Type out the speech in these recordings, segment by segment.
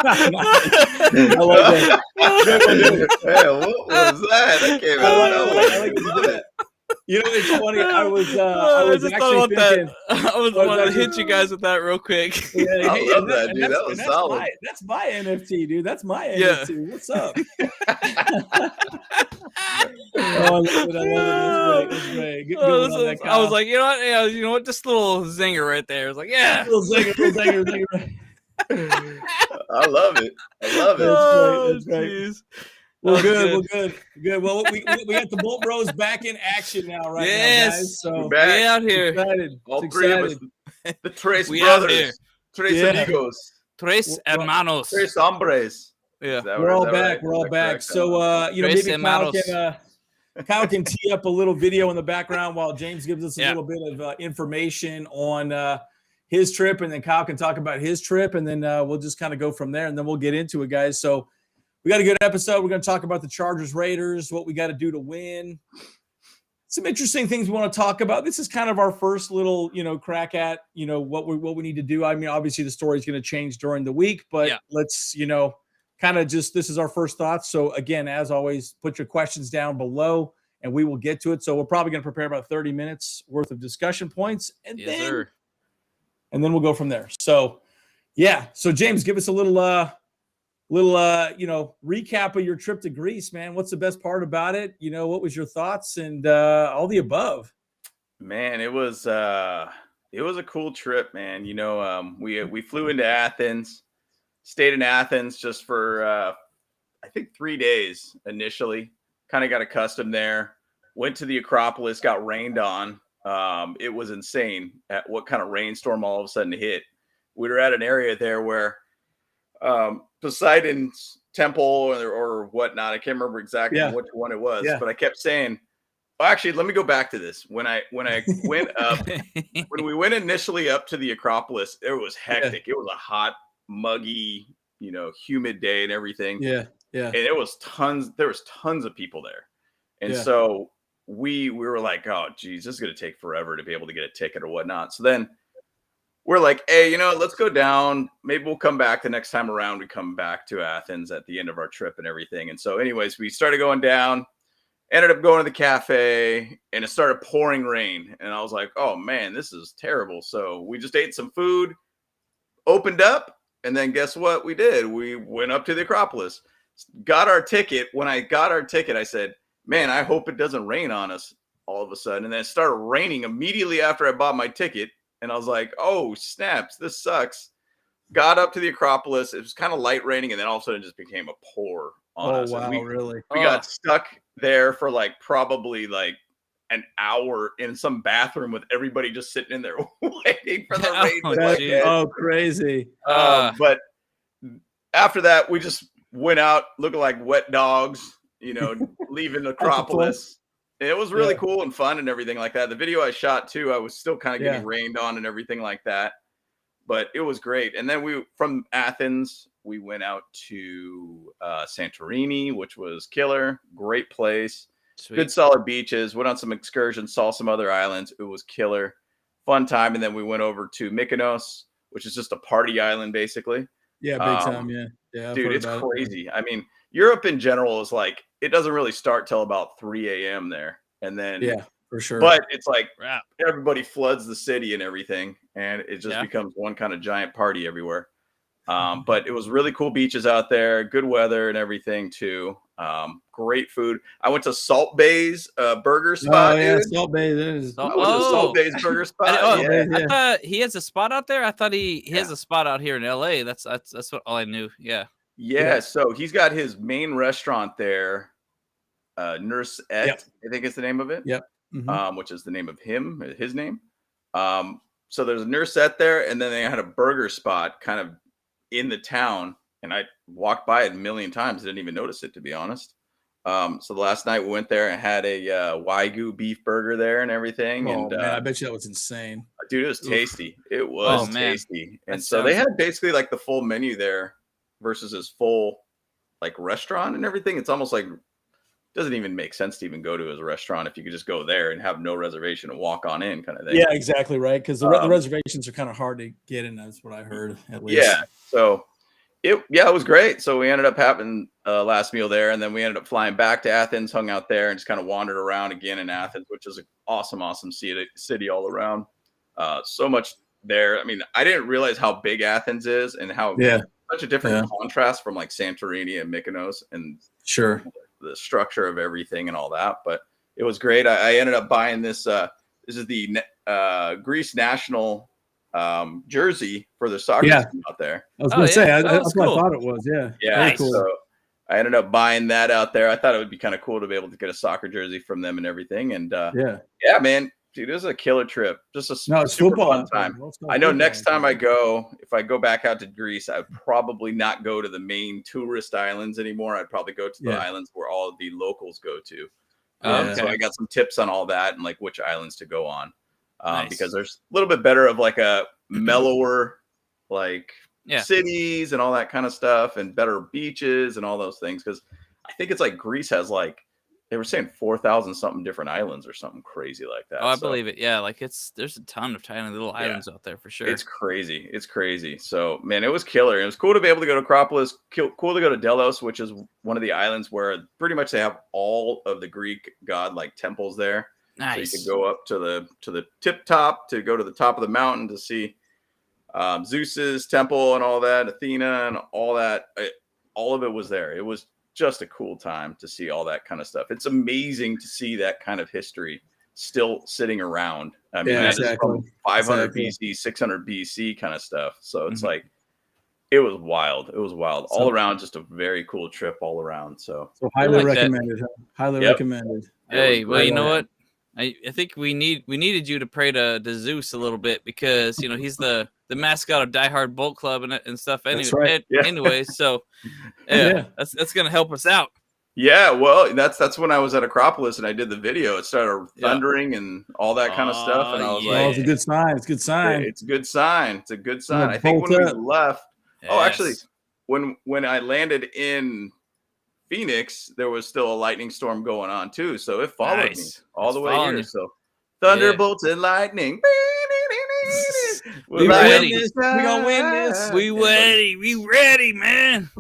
love that. Good one, dude. Hey, what was that? That came out of nowhere. I like that you did that. You know, it's funny. I was just actually thought about thinking. that. I was wanted to hit you guys with that real quick. Yeah, I hey, love and that, and dude. That was and solid. That's my NFT, dude. That's my Yeah. NFT. What's up? Oh, I love it. That's great. Good one on that, I Kyle. was like, you know what? Yeah, you know what? Just a little zinger right there. It's like, yeah. Little zinger. I love it. I love it. That's great. Jeez. We're That was good. Well, we got the Bolt Bros back in action now, right now, Yes. guys. So We're back. We out here. excited. All It's three of us. excited. The Tres We out here. brothers. Tres Yeah. amigos. Tres hermanos. Tres hombres. Yeah. Is that We're right? all Is that back. right? We're all Is that back. correct? So, you know, Tres maybe Kyle can tee up a little video in the background while James gives us a little bit of information on his trip, and then Kyle can talk about his trip, and then we'll just kind of go from there, and then we'll get into it, guys. So we got a good episode. We're going to talk about the Chargers Raiders, what we got to do to win. Some interesting things we want to talk about. This is kind of our first little, you know, crack at, you know, what we need to do. I mean, obviously the story is going to change during the week, but let's, you know, kind of just, this is our first thoughts. So again, as always, put your questions down below and we will get to it. So we're probably going to prepare about 30 minutes worth of discussion points and then we'll go from there. So yeah. So James, give us a little you know, recap of your trip to Greece, man. What's the best part about it? You know, what was your thoughts and all the above? Man, it was a cool trip, man. You know, we flew into Athens, stayed in Athens just for I think 3 days initially. Kind of got accustomed there. Went to the Acropolis, got rained on. It was insane at what kind of rainstorm all of a sudden hit. We were at an area there where Poseidon's temple or whatnot. I can't remember exactly which one it was, but I kept saying, actually, let me go back to this. When I went up, when we went initially up to the Acropolis, it was hectic. It was a hot, muggy, you know, humid day and everything. Yeah. And there was tons of people there. And so we were like, oh geez, this is going to take forever to be able to get a ticket or whatnot. So then we're like, hey, you know, let's go down. Maybe we'll come back the next time around. We come back to Athens at the end of our trip and everything. And so anyways, we started going down, ended up going to the cafe, and it started pouring rain. And I was like, oh man, this is terrible. So we just ate some food, opened up, and then guess what we did? We went up to the Acropolis, got our ticket. When I got our ticket, I said, man, I hope it doesn't rain on us all of a sudden. And then it started raining immediately after I bought my ticket. And I was like, oh, snaps, this sucks. Got up to the Acropolis. It was kind of light raining. And then all of a sudden it just became a pour on us. Wow, and really? We got stuck there for like probably like an hour in some bathroom with everybody just sitting in there waiting for the rain. Oh, crazy. But after that, we just went out looking like wet dogs, you know, leaving Acropolis. It was really cool and fun and everything like that. The video I shot too, I was still kind of getting rained on and everything like that, but it was great. And then from Athens, we went out to Santorini, which was killer. Great place. Sweet. Good solid beaches. Went on some excursions, saw some other islands. It was killer. Fun time. And then we went over to Mykonos, which is just a party island basically. Yeah, big time. Yeah. Dude, it's crazy. I mean, Europe in general is like, it doesn't really start till about 3 a.m. there. And then, for sure. But it's like everybody floods the city and everything. And it just becomes one kind of giant party everywhere. But it was really cool beaches out there, good weather and everything too. Great food. I went to Salt Bay's burger spot. Oh, yeah, dude. Salt Bay. Salt Bay's burger spot. I thought he has a spot out there. I thought he has a spot out here in LA. That's what all I knew. Yeah. So he's got his main restaurant there. Nurse Et, I think is the name of it. Which is the name of his name. So there's a Nurse Et there, and then they had a burger spot kind of in the town, and I walked by it a million times. Didn't even notice it, to be honest. So the last night we went there and had a Wagyu beef burger there and everything. Oh, and man, I bet you that was insane. Dude, it was tasty. It was tasty. And so they had basically like the full menu there versus his full like restaurant and everything. It's almost like doesn't even make sense to even go to his restaurant if you could just go there and have no reservation and walk on in kind of thing. Yeah, exactly right. Because the reservations are kind of hard to get in. That's what I heard, at least. Yeah. So It was great. So we ended up having last meal there, and then we ended up flying back to Athens, hung out there, and just kind of wandered around again in Athens, which is an awesome city all around. So much there. I mean, I didn't realize how big Athens is and how such a different contrast from like Santorini and Mykonos and Sure. the structure of everything and all that. But it was great. I ended up buying this. This is the Greece national jersey for the soccer team out there. I was going to say, that's what I thought it was. Yeah. Yeah. Cool. So I ended up buying that out there. I thought it would be kind of cool to be able to get a soccer jersey from them and everything. And yeah, man, dude, it was a killer trip. Just a super fun time. I know next time I go, if I go back out to Greece, I would probably not go to the main tourist islands anymore. I'd probably go to the islands where all of the locals go to. So I got some tips on all that and like which islands to go on. Because there's a little bit better of like a mellower, like cities and all that kind of stuff, and better beaches and all those things. Because I think it's like Greece has like they were saying 4,000 something different islands or something crazy like that. Oh, I believe it. Yeah, like there's a ton of tiny little islands out there for sure. It's crazy. It's crazy. So man, it was killer. It was cool to be able to go to Acropolis. Cool to go to Delos, which is one of the islands where pretty much they have all of the Greek god like temples there. Nice. So you could go up to the tip top to go to the top of the mountain to see Zeus's temple and all that, Athena and all that. All of it was there. It was just a cool time to see all that kind of stuff. It's amazing to see that kind of history still sitting around. I mean, that is from 500 BC, 600 BC kind of stuff. So it's like, it was wild. It was wild all around. Just a very cool trip all around. So highly recommended. Highly recommended. Hey, well, you know what? I think we needed you to pray to Zeus a little bit because he's the mascot of Die Hard Bolt Club and stuff. Anyway, that's right. Anyway, so that's gonna help us out. Yeah, well, that's when I was at Acropolis and I did the video. It started thundering and all that kind of stuff, and I was like, "It's a good sign. It's a good sign. It's a good sign. It's a good sign." I think when we left, actually, when I landed in Phoenix, there was still a lightning storm going on too, so it followed me all the way here. So thunderbolts and lightning. We ready. We gonna win this. We ready. We ready, man.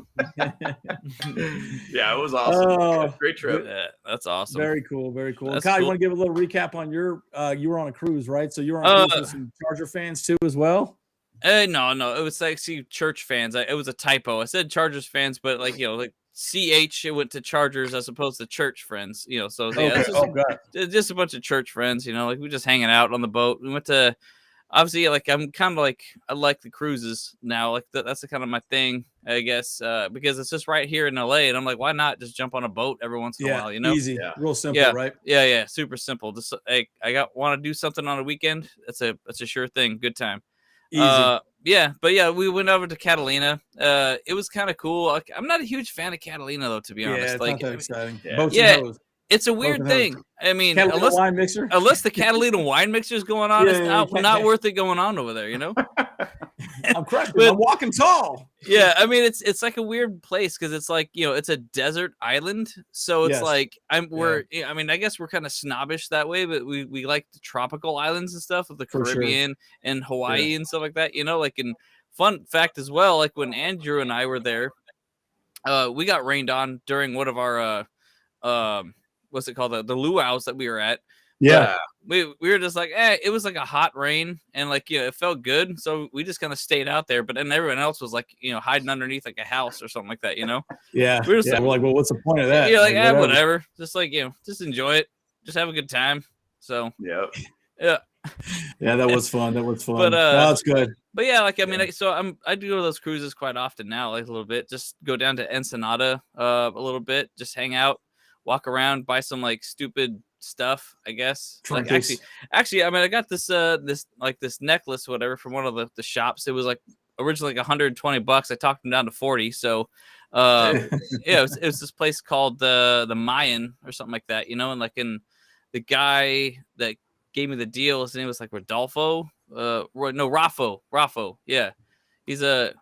Yeah, it was awesome. Great trip. Yeah, that's awesome. Very cool. Very cool. That's Kyle, cool. you want to give a little recap on your? You were on a cruise, right? So you were on a cruise with some Charger fans too, as well. No, it was like church fans. It was a typo. I said Chargers fans, but like CH, it went to Chargers as opposed to church friends. So just a bunch of church friends. Like we just hanging out on the boat. We went to. Obviously, like I'm kind of like I like the cruises now. Like that's kind of my thing, I guess, because it's just right here in LA, and I'm like, why not just jump on a boat every once in a while? Easy, real simple, right? Yeah, super simple. Just I want to do something on a weekend. That's a sure thing. Good time. Easy. We went over to Catalina. It was kind of cool. Like, I'm not a huge fan of Catalina though, to be honest. It's like, not that exciting. It's a weird thing. I mean, unless wine mixer, unless the Catalina wine mixer is going on, it's not worth it going on over there. I'm correct. I'm walking tall. Yeah, I mean, it's like a weird place because it's like it's a desert island, so it's like I guess we're kind of snobbish that way, but we like the tropical islands and stuff of the Caribbean and Hawaii and stuff like that. And fun fact as well, like when Andrew and I were there, we got rained on during one of our what's it called? The luau's that we were at. Yeah. We were just like, it was like a hot rain and like, it felt good. So we just kind of stayed out there, but then everyone else was like, hiding underneath like a house or something like that, Yeah. We're like, well, what's the point of that? You're like, whatever. Just like, just enjoy it. Just have a good time. So, yeah. Yeah, that was fun. But that's good. But yeah, like I mean, I do go to those cruises quite often now, like a little bit. Just go down to Ensenada a little bit, just hang out, walk around, buy some like stupid stuff, I guess. Like actually, I mean, I got this this necklace, whatever, from one of the shops. It was like originally like $120. I talked them down to 40. So, it was this place called the Mayan or something like that, and the guy that gave me the deal, his name was like Rodolfo. Raffo. Yeah, he's a.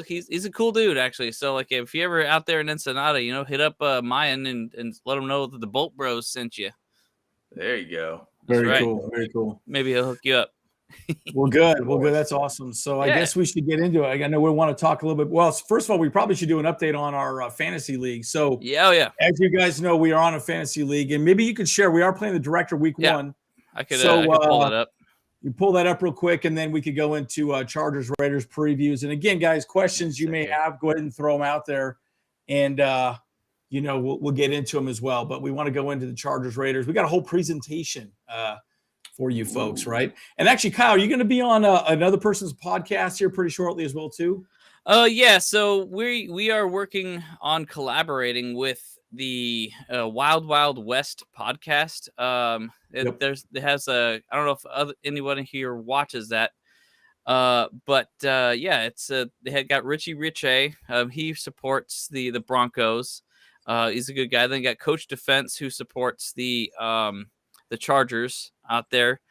He's a cool dude actually. So like if you ever out there in Ensenada, hit up Mayan and let him know that the Bolt Bros sent you. There you go. Very cool. Very cool. Maybe he'll hook you up. Well, good. Well, good. That's awesome. So I Yeah. guess we should get into it. I know we want to talk a little bit. Well, first of all, we probably should do an update on our fantasy league. So Yeah, oh, yeah. as you guys know, we are on a fantasy league, and maybe you could share. We are playing the director week Yeah. 1. I could So, pull that up. You pull that up real quick, and then we could go into Chargers Raiders previews. And again, guys, questions you may have, go ahead and throw them out there, and we'll get into them as well. But we want to go into the Chargers Raiders. We got a whole presentation for you folks, right? And actually, Kyle, you're going to be on another person's podcast here pretty shortly as well, too. Yeah. So we are working on collaborating with the Wild Wild West podcast. Yep. It has I don't know if anyone here watches that. But it's they had got Richie Riche. He supports the Broncos. He's a good guy. Then you got Coach Defense, who supports the Chargers out there.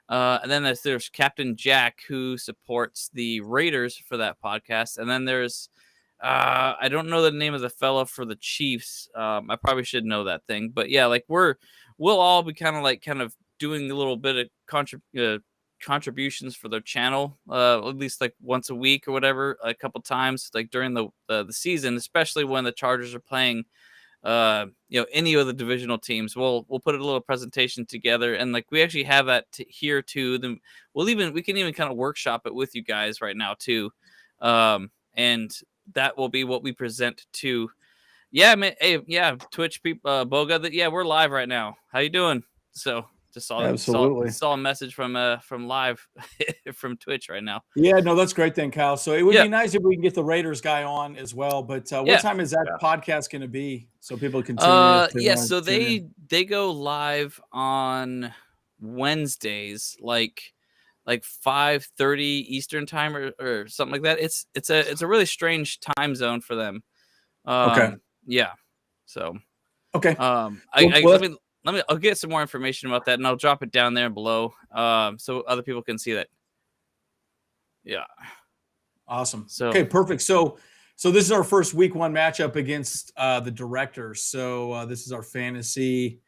And then there's Captain Jack, who supports the Raiders for that podcast. And then there's I don't know the name of the fellow for the Chiefs. I probably should know that thing. But yeah, like we'll all be kind of doing a little bit of contributions for their channel, at least like once a week or whatever, a couple times, like during the season, especially when the Chargers are playing any of the divisional teams. We'll put a little presentation together, and like we actually have that here too. Then we can even kind of workshop it with you guys right now too, and that will be what we present to. Yeah, man. Hey, yeah, Twitch people, Boga. That we're live right now. How you doing? So just saw a message from live from Twitch right now. Yeah, no, that's great then, Kyle. So it would be nice if we can get the Raiders guy on as well. But what time is that podcast going to be so people can tune in? So they go live on Wednesdays, like 5:30 Eastern time or something like that. It's a really strange time zone for them. Okay. Yeah. So. Okay. I'll get some more information about that, and I'll drop it down there below, so other people can see that. Yeah. Awesome. So okay, perfect. So this is our first week 1 matchup against the directors. So this is our fantasy.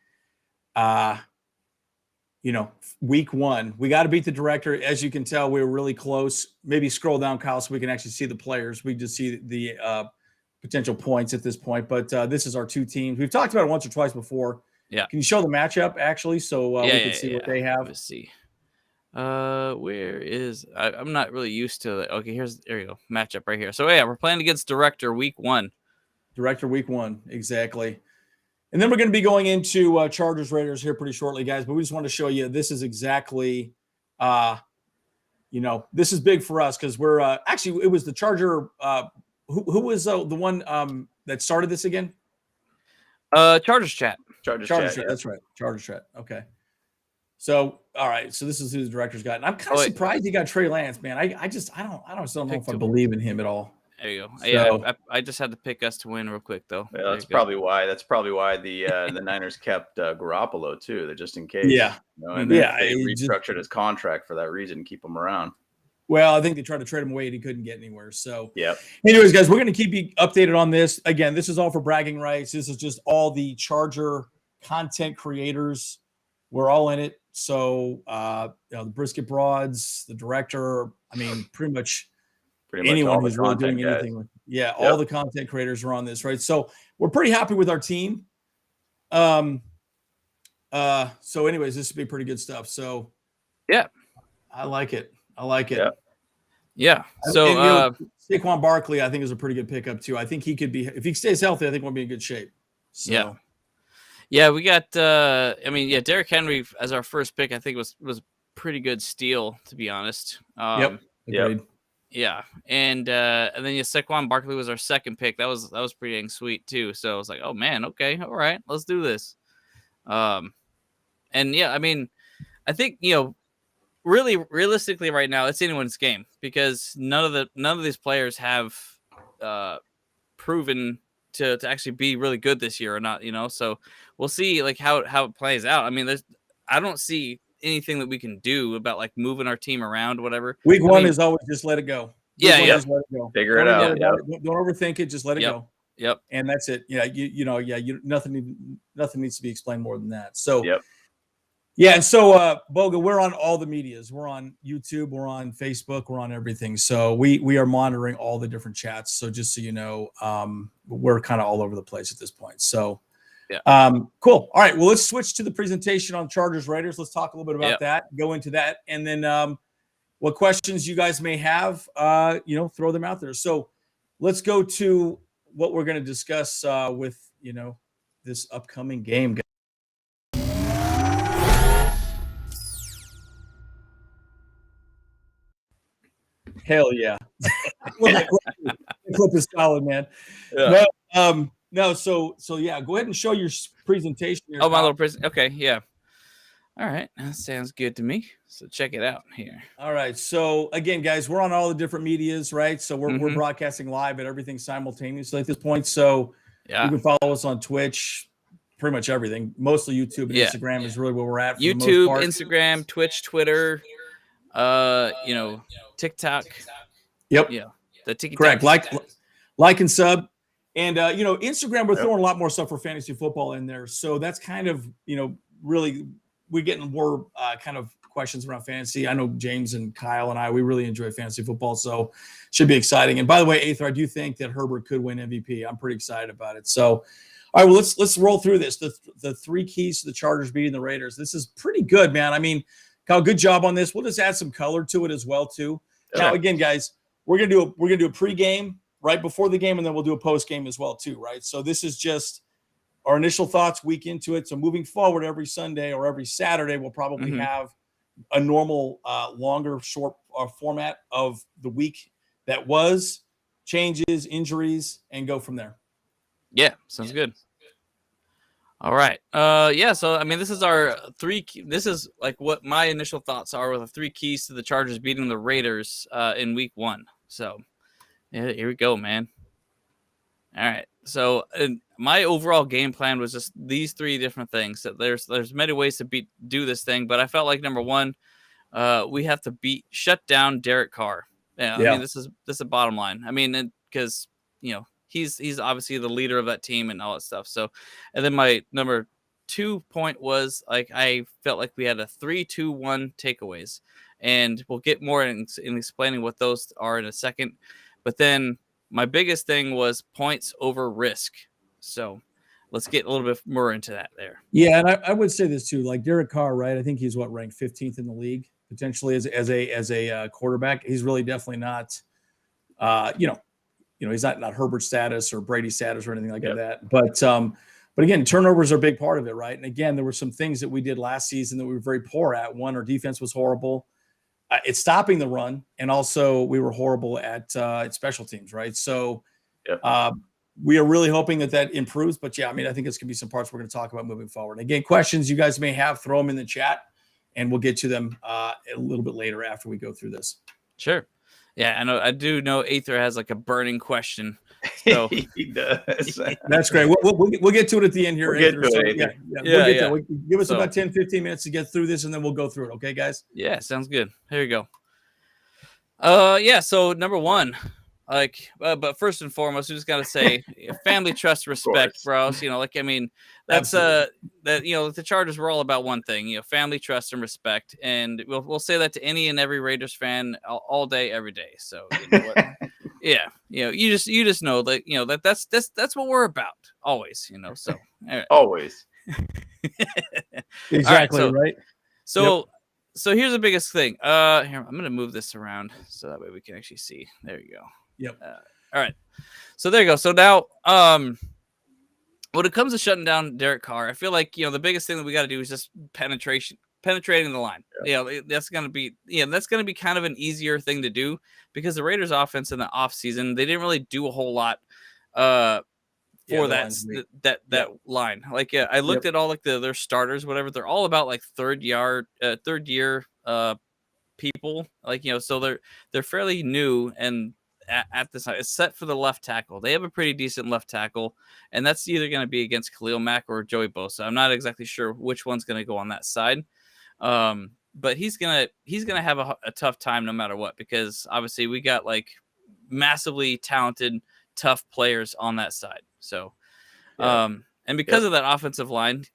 Week 1. We got to beat the director. As you can tell, we were really close. Maybe scroll down, Kyle, so we can actually see the players. We just see the potential points at this point. But this is our 2 teams. We've talked about it once or twice before. Yeah. Can you show the matchup actually so we can see what they have? Let's see. Where is I'm not really used to it. Okay, there you go. Matchup right here. So we're playing against Director week 1. Director week 1, exactly. And then we're going to be going into Chargers Raiders here pretty shortly, guys. But we just want to show you this is exactly, this is big for us because we're actually it was the Charger. Who was the one that started this again? Chargers Chat. Chargers Chat. Yeah. That's right. Chargers Chat. Okay. So, all right. So this is who the director's got. And I'm kind of surprised he got Trey Lance, man. I don't know if I believe in him at all. There you go. So, yeah, I just had to pick us to win real quick though. Yeah, that's probably why the Niners kept Garoppolo too, just in case. Yeah. And they restructured his contract for that reason, keep him around. Well, I think they tried to trade him away and he couldn't get anywhere. So, yeah. Anyways, guys, we're going to keep you updated on this. Again, this is all for bragging rights. This is just all the Charger content creators. We're all in it. So, the Brisket Broads, the director, pretty much anyone who's really doing anything. All the content creators are on this, right? So we're pretty happy with our team. So anyways, this would be pretty good stuff. So, yeah, I like it. Yeah. So Saquon Barkley, I think, is a pretty good pickup too. I think he could be, if he stays healthy, I think we'll be in good shape. So. Yeah, we got. Derrick Henry as our first pick, I think was pretty good steal, to be honest. Agreed. Yeah, and then Saquon Barkley was our second pick. That was pretty dang sweet too. So I was like, oh man, okay, all right, let's do this. I think really realistically right now it's anyone's game because none of these players have proven to actually be really good this year or not. So we'll see like how it plays out. I don't see anything that we can do about like moving our team around, whatever. Week 1 is always just let it go. Just let it go. Figure it out. Don't overthink it. Just let it go. Yep. And that's it. Yeah. Nothing needs to be explained more than that. So, Yeah, and so Boga, we're on all the medias. We're on YouTube, we're on Facebook, we're on everything. So we are monitoring all the different chats. So just so you know, we're kind of all over the place at this point. So cool. All right. Well, let's switch to the presentation on Chargers Raiders. Let's talk a little bit about that, go into that, and then what questions you guys may have, throw them out there. So let's go to what we're going to discuss with, this upcoming game. Hell yeah. The clip is solid, man. Yeah. No, so yeah, go ahead and show your presentation. Oh, my little presentation. Okay, yeah. All right, that sounds good to me. So check it out here. All right. So again, guys, we're on all the different medias, right? So we're broadcasting live at everything simultaneously at this point. So you can follow us on Twitch, pretty much everything. Mostly YouTube and Instagram is really where we're at. For YouTube, the most part. Instagram, Twitch, Twitter, TikTok. Yep. Yeah. The TikTok. Correct. Like and sub. And Instagram, we're throwing a lot more stuff for fantasy football in there. So that's kind of, really we're getting more kind of questions around fantasy. I know James and Kyle and I, we really enjoy fantasy football, so should be exciting. And by the way, Aether, I do think that Herbert could win MVP. I'm pretty excited about it. So, all right, well, let's roll through this. The three keys to the Chargers beating the Raiders. This is pretty good, man. I mean, Kyle, good job on this. We'll just add some color to it as well, too. Sure. Now, again, guys, we're gonna do a pregame right before the game, and then we'll do a post game as well, too. Right. So this is just our initial thoughts week into it. So moving forward, every Sunday or every Saturday, we'll probably have a normal, longer, short format of the week that was, changes, injuries, and go from there. Yeah, sounds good. All right. So I mean, this is our this is like what my initial thoughts are with the three keys to the Chargers beating the Raiders in week 1. So here we go, man. All right. So my overall game plan was just these three different things. That there's many ways to do this thing, but I felt like number one, we have to shut down Derek Carr. Yeah. I mean, this is a bottom line. I mean, because he's obviously the leader of that team and all that stuff. So, and then my number 2 point was like I felt like we had a 3-2-1 takeaways, and we'll get more in explaining what those are in a second. But then my biggest thing was points over risk. So let's get a little bit more into that there. Yeah, and I would say this too, like Derek Carr, right? I think he's ranked 15th in the league potentially as a quarterback. He's really definitely not, he's not Herbert status or Brady status or anything like that. But again, turnovers are a big part of it, right? And again, there were some things that we did last season that we were very poor at. One, our defense was horrible. It's stopping the run, and also we were horrible at special teams, right? So we are really hoping that improves. But yeah, I mean, I think it's going to be some parts we're going to talk about moving forward. Again, questions you guys may have, throw them in the chat, and we'll get to them a little bit later after we go through this. Sure. Yeah, I do know Aether has like a burning question. So he does. That's great. We'll get to it at the end here. We'll get to it. We'll get to it. Give us about 10-15 minutes to get through this, and then we'll go through it. Okay, guys? Yeah, sounds good. Here we go. So number one, but first and foremost, we just gotta say family, trust, respect, bros. I mean, that's the Chargers were all about one thing, family, trust, and respect, and we'll say that to any and every Raiders fan all day, every day. So yeah, you just know that that's what we're about always. So always. Exactly right. So. So here's the biggest thing. Here, I'm going to move this around so that way we can actually see. There you go. Yep. All right. So there you go. So now, when it comes to shutting down Derek Carr, I feel like, the biggest thing that we got to do is just penetrating the line. That's going to be kind of an easier thing to do because the Raiders offense in the offseason, they didn't really do a whole lot, for that line. I looked at all their starters, whatever. They're all about like third year people. So they're fairly new, and at this time, it's set for the left tackle. They have a pretty decent left tackle, and that's either going to be against Khalil Mack or Joey Bosa. I'm not exactly sure which one's going to go on that side. But he's gonna have a tough time no matter what, because obviously we got like massively talented, tough players on that side. So, And because of that offensive line,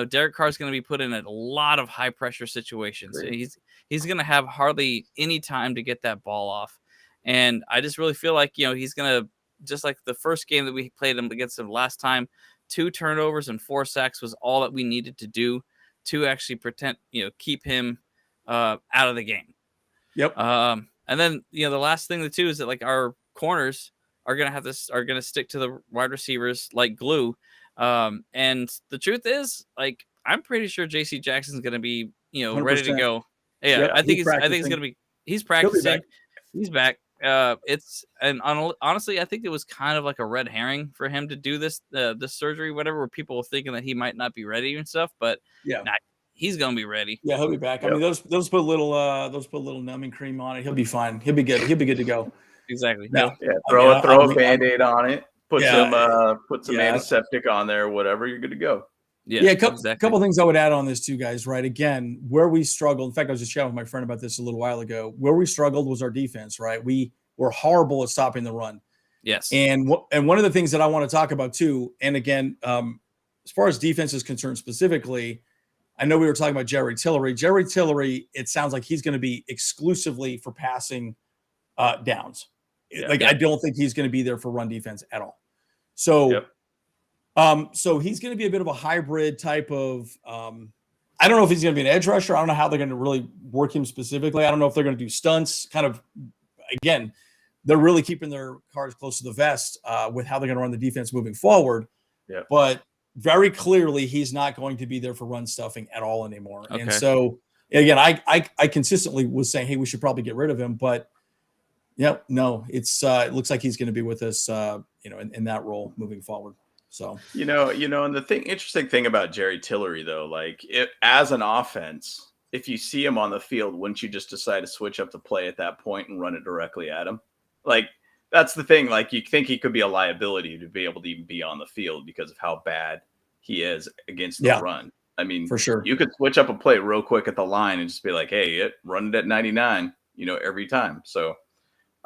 Derek Carr's going to be put in a lot of high pressure situations. Great. He's going to have hardly any time to get that ball off. And I just really feel like, he's going to, just like the first game that we played him against him last time, 2 turnovers and 4 sacks was all that we needed to do to actually keep him out of the game. Yep. And then, the last thing too is that like our corners are going to stick to the wide receivers like glue. And the truth is, like, I'm pretty sure JC Jackson's going to be, ready to 100%. go. Yeah. Yep, I think he's going to be, he's practicing. He's back. Honestly, I think it was kind of like a red herring for him to do this surgery, whatever, where people were thinking that he might not be ready and stuff, but he's going to be ready. Yeah, he'll be back. I mean, those put a little numbing cream on it. He'll be fine. He'll be good. He'll be good to go. Exactly. No. Yeah, throw a Band-Aid on it. Put some antiseptic on there, whatever. You're good to go. Yeah, couple things I would add on this too, guys. Right, again, where we struggled. In fact, I was just chatting with my friend about this a little while ago. Where we struggled was our defense. Right, we were horrible at stopping the run. Yes, and one of the things that I want to talk about too, and again, as far as defense is concerned specifically, I know we were talking about Jerry Tillery. Jerry Tillery, it sounds like he's going to be exclusively for passing downs. I don't think he's going to be there for run defense at all. So, so he's going to be a bit of a hybrid type of. I don't know if he's going to be an edge rusher. I don't know how they're going to really work him specifically. I don't know if they're going to do stunts. Kind of, again, they're really keeping their cards close to the vest with how they're going to run the defense moving forward. Yeah. But very clearly, he's not going to be there for run stuffing at all anymore. Okay. And so, again, I consistently was saying, hey, we should probably get rid of him, but. Yep. No, it's it looks like he's going to be with us, in that role moving forward. So, and the interesting thing about Jerry Tillery, though, like as an offense, if you see him on the field, wouldn't you just decide to switch up the play at that point and run it directly at him? Like, that's the thing. Like, you think he could be a liability to be able to even be on the field because of how bad he is against the run. I mean, for sure, you could switch up a play real quick at the line and just be like, hey, run it at 99, every time. So.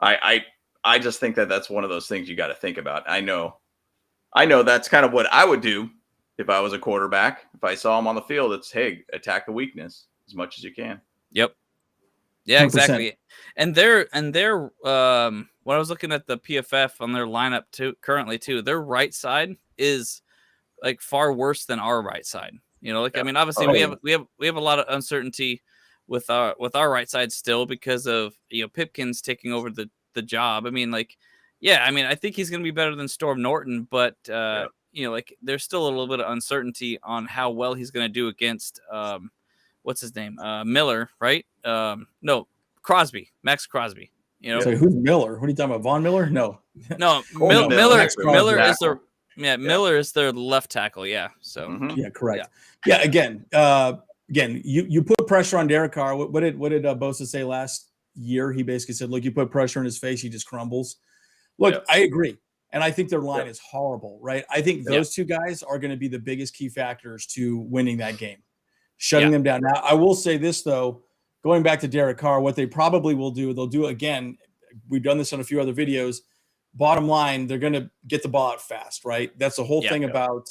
I just think that that's one of those things you got to think about. I know that's kind of what I would do if I was a quarterback. If I saw him on the field, it's, hey, attack the weakness as much as you can. Yep. Yeah, 100%. exactly. And they're when I was looking at the PFF on their lineup currently too, their right side is like far worse than our right side. I mean, obviously we have a lot of uncertainty with our right side still because of Pipkins taking over the job. I mean, I think he's going to be better than Storm Norton, but there's still a little bit of uncertainty on how well he's going to do against what's his name, Miller, right? No, Crosby, Max Crosby. So who's Miller? What are you talking about? Von Miller? No, Miller is their Miller is their left tackle. Yeah, so correct. Yeah, again. Again, you put pressure on Derek Carr. What did Bosa say last year? He basically said, look, you put pressure in his face, he just crumbles. Look, I agree. And I think their line is horrible, right? I think those two guys are going to be the biggest key factors to winning that game, shutting them down. Now, I will say this, though, going back to Derek Carr, what they probably will do, they'll do again. We've done this on a few other videos. Bottom line, they're going to get the ball out fast, right? That's the whole thing about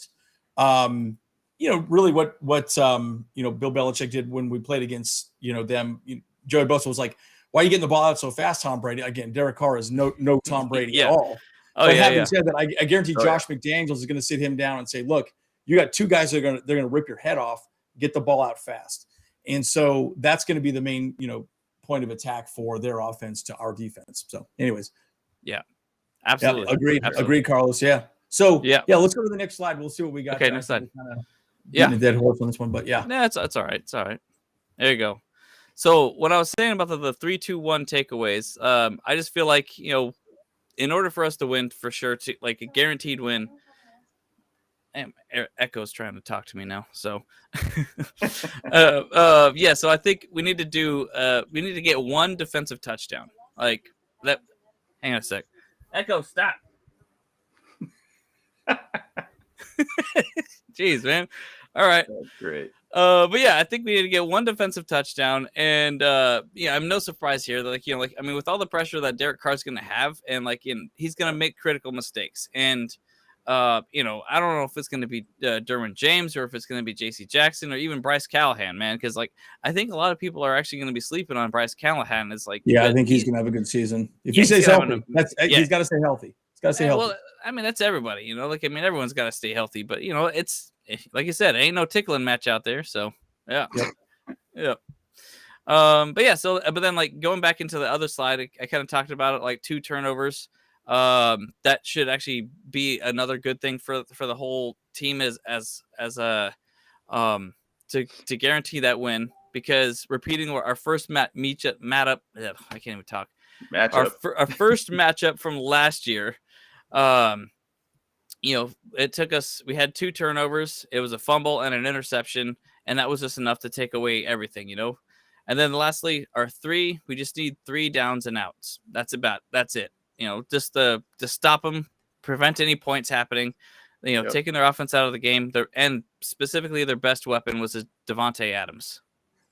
really what Bill Belichick did when we played against, them. Joey Bosa was like, why are you getting the ball out so fast, Tom Brady? Again, Derek Carr is no Tom Brady at all. But having said that, I guarantee Josh McDaniels is going to sit him down and say, look, you got two guys that they're going to rip your head off, get the ball out fast. And so that's going to be the main, point of attack for their offense to our defense. So anyways. Yeah, absolutely. Yeah, agreed. Absolutely. Agreed, Carlos. Yeah. So let's go to the next slide. We'll see what we got. Okay, next slide. A dead horse on this one, but it's all right. It's all right. There you go. So what I was saying about the 3-2-1 takeaways, I just feel like, in order for us to win for sure, to like a guaranteed win. And Echo's trying to talk to me now. So, so I think we need to get one defensive touchdown. Like that. Hang on a sec. Echo, stop. Jeez, man. All right. That's great. But I think we need to get one defensive touchdown, and I'm no surprise here that with all the pressure that Derek Carr's going to have, and he's going to make critical mistakes, and You know, I don't know if it's going to be Derwin James or if it's going to be J.C. Jackson or even Bryce Callahan, man. Because like I think a lot of people are actually going to be sleeping on Bryce Callahan. It's like, I think he's going to have a good season if he he's stays gonna have healthy. yeah. He's got to stay healthy. He's got to stay healthy. Well, I mean, that's everybody, you know. Like, I mean, everyone's got to stay healthy, but you know, it's like you said, ain't no tickling match out there. So yeah, yeah. But yeah, so but then like going back into the other slide, I kind of talked about it, like 2 turnovers. That should actually be another good thing for the whole team as a to guarantee that win, because repeating our first matchup. I can't even talk. Our first matchup from last year. You know, it took us. We had 2 turnovers. It was a fumble and an interception, and that was just enough to take away everything. You know. And then lastly, our 3, we just need 3 downs and outs. That's it. You know, just to stop them, prevent any points happening, you know, taking their offense out of the game. And specifically their best weapon was Davante Adams.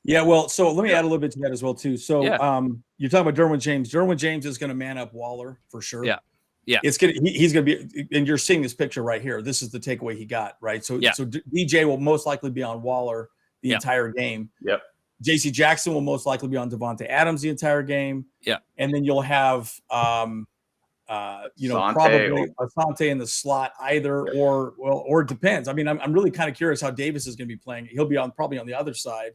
Yeah, well, so let me add a little bit to that as well, too. So you're talking about Derwin James. Derwin James is going to man up Waller for sure. Yeah. Yeah. He's going to be, and you're seeing this picture right here. This is the takeaway he got, right? So DJ will most likely be on Waller the entire game. Yep. J.C. Jackson will most likely be on Davante Adams the entire game. Yeah. And then you'll have, probably Asante in the slot either, or it depends. I mean, I'm really kind of curious how Davis is going to be playing. He'll be probably on the other side.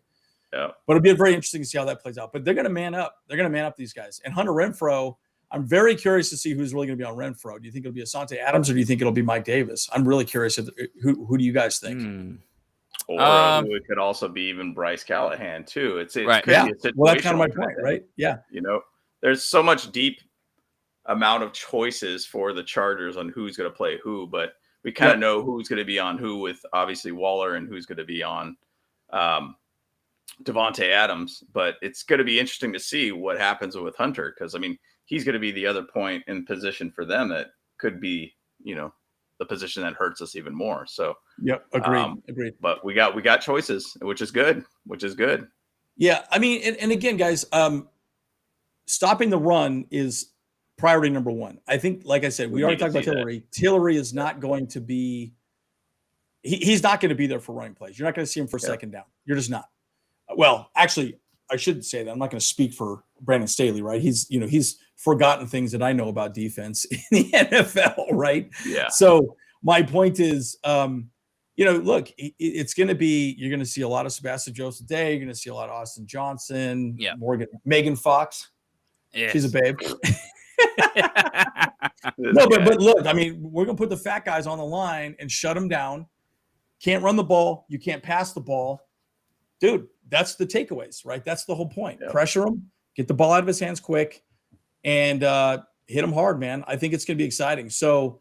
Yeah. But it'll be very interesting to see how that plays out. But they're going to man up. They're going to man up these guys. And Hunter Renfrow, I'm very curious to see who's really going to be on Renfrow. Do you think it'll be Asante Adams or do you think it'll be Mike Davis? I'm really curious. Who do you guys think? Or it could also be even Bryce Callahan too. It right. Could be a well, that's kind of my point, right? Yeah. You know, there's so much deep amount of choices for the Chargers on who's going to play who, but we kind of know who's going to be on who with obviously Waller and who's going to be on Davante Adams. But it's going to be interesting to see what happens with Hunter, because I mean he's going to be the other point in position for them that could be, you know, the position that hurts us even more. So agreed. But we got choices, which is good. Yeah, I mean, and again, guys, stopping the run is priority number 1. I think, like I said, we already talked about Tillery. Tillery is not going to be. He's not going to be there for running plays. You're not going to see him for second down. You're just not. Well, actually, I shouldn't say that. I'm not going to speak for Brandon Staley, right? He's forgotten things that I know about defense in the NFL, right? Yeah. So my point is, look, it's going to be, you're going to see a lot of Sebastian Joseph Day. You're going to see a lot of Austin Johnson, Megan Fox. Yes. She's a babe. No, but look, I mean, we're going to put the fat guys on the line and shut them down. Can't run the ball. You can't pass the ball. Dude, that's the takeaways, right? That's the whole point. Yep. Pressure him, get the ball out of his hands quick, and hit him hard, man. I think it's going to be exciting. So,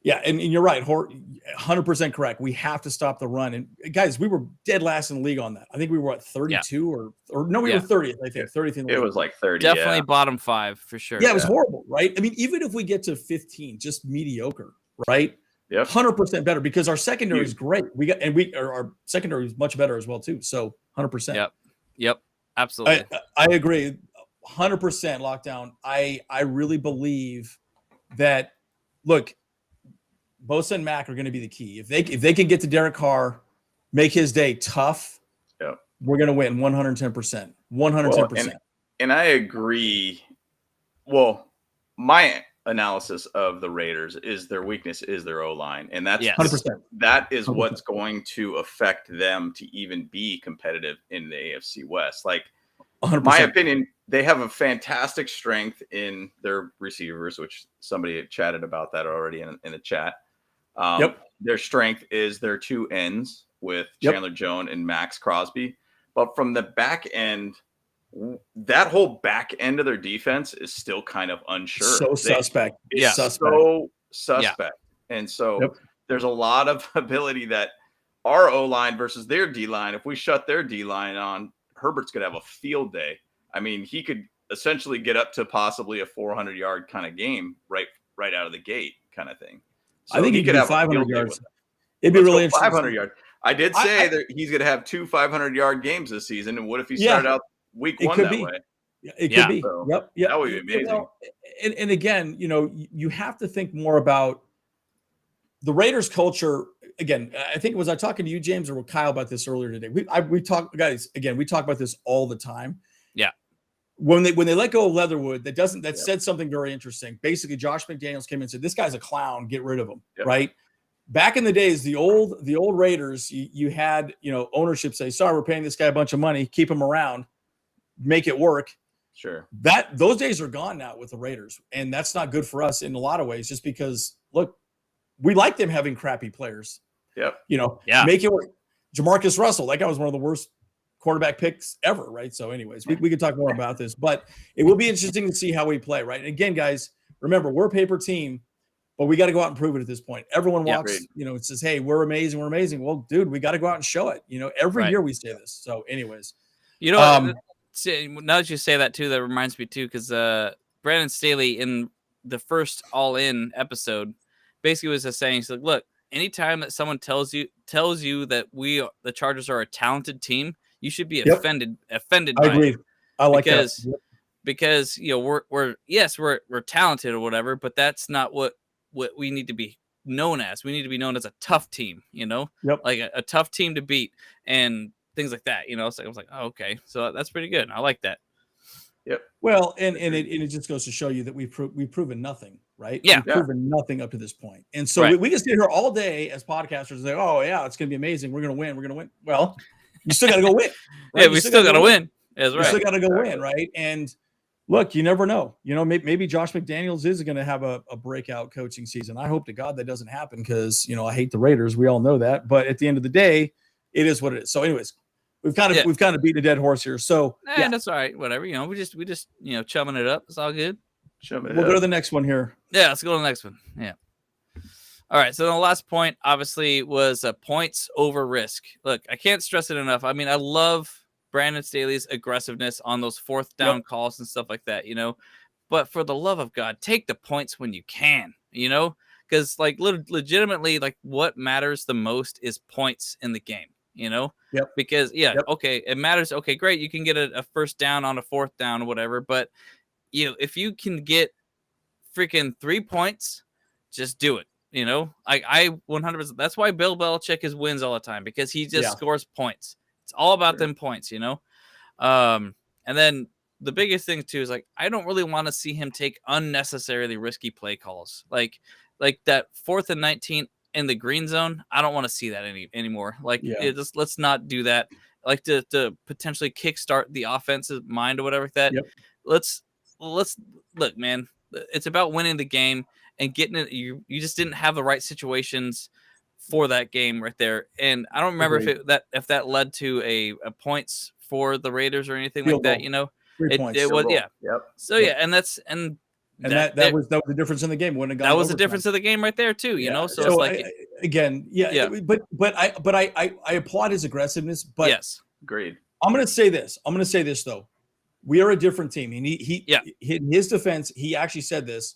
yeah, and you're right, 100% correct. We have to stop the run. And guys, we were dead last in the league on that. I think we were at 32 or no, we were 30th. I think 30th in the league. It was like 30. Definitely bottom 5 for sure. Yeah, it was horrible, right? I mean, even if we get to 15, just mediocre, right? Yep. 100% better, because our secondary is great. Our secondary is much better as well too. So 100%. Yep. Absolutely. I agree. 100% lockdown. I really believe that. Look, Bosa and Mack are going to be the key. If they can get to Derek Carr, make his day tough. Yep. We're going to win 110%. 110%. And I agree. Well, my analysis of the Raiders is their weakness is their O-line, and that's 100%. That is 100%. What's going to affect them to even be competitive in the AFC West. Like, 100%. My opinion, they have a fantastic strength in their receivers, which somebody had chatted about that already in the chat. Their strength is their 2 ends with Chandler Jones and Max Crosby, but from the back end, that whole back end of their defense is still kind of unsure. So suspect. So suspect. And so there's a lot of ability that our O-line versus their D-line, if we shut their D-line on, Herbert's going to have a field day. I mean, he could essentially get up to possibly a 400-yard kind of game right out of the gate kind of thing. So I think he could have 500 yards. It'd be really interesting. 500 yards. I did say that he's going to have 2 500-yard games this season. And what if he started out week 1 that way? It could be. So Yep. That would be amazing. And again, you have to think more about the Raiders culture, again, I think was I talking to you, James, or Kyle about this earlier today? We talk, guys, again, we talk about this all the time. Yeah. When they let go of Leatherwood, that said something very interesting. Basically, Josh McDaniels came in and said, "This guy's a clown. Get rid of him." Yep. Right. Back in the days, the old Raiders, you had ownership say, "Sorry, we're paying this guy a bunch of money. Keep him around, make it work." Sure. Those days are gone now with the Raiders, and that's not good for us in a lot of ways. Just because, look, we like them having crappy players. Yep. Make it work. Jamarcus Russell, that guy was one of the worst quarterback picks ever, right? So, anyways, we could talk more about this, but it will be interesting to see how we play, right? And again, guys, remember, we're a paper team, but we got to go out and prove it at this point. Everyone walks, it says, "Hey, we're amazing, we're amazing." Well, dude, we got to go out and show it. Every year we say this. So, anyways, now that you say that too, that reminds me too, because Brandon Staley in the first All In episode basically was just saying, he's like, "Look, anytime that someone tells you that the Chargers are a talented team, you should be offended I by agree. it. I like because, that. Yep. Because we're talented or whatever, but that's not what we need to be known as. We need to be known as a tough team, like a tough team to beat and things like that. So I was like, oh, okay, so that's pretty good. I like that. Yep. Well, and it just goes to show you that we've proven nothing, right? Yeah. We've proven nothing up to this point. And so we can sit here all day as podcasters and say, "Oh yeah, it's going to be amazing. We're going to win. Well, you still got to go win. Right? Yeah, we still got to win. That's right. You still got to go win, right? And look, you never know. Maybe Josh McDaniels is going to have a breakout coaching season. I hope to God that doesn't happen because, I hate the Raiders. We all know that. But at the end of the day, it is what it is. So anyways, we've kind of beaten a dead horse here. So that's all right. Whatever. We just chumming it up. It's all good. We'll go to the next one here. Yeah, let's go to the next one. Yeah. All right. So the last point obviously was points over risk. Look, I can't stress it enough. I mean, I love Brandon Staley's aggressiveness on those fourth down calls and stuff like that, but for the love of God, take the points when you can, because legitimately, what matters the most is points in the game, because okay, it matters. Okay, great. You can get a first down on a fourth down or whatever, but if you can get freaking 3 points, just do it. I 100%. That's why Bill Belichick wins all the time, because he just scores points. It's all about them points, and then the biggest thing too is I don't really want to see him take unnecessarily risky play calls, like that 4th and 19 in the green zone. I don't want to see that anymore. Let's not do that. To potentially kickstart the offensive mind or whatever like that. Let's look, man. It's about winning the game and getting it. You just didn't have the right situations for that game right there, and I don't remember if that led to a points for the Raiders or anything like that. 3 points. It was Yep. So and that's and that was the difference in the game. That was the difference of the game right there too. So it's but I applaud his aggressiveness. But yes, agreed. I'm going to say this though. We are a different team, and he in his defense, he actually said this.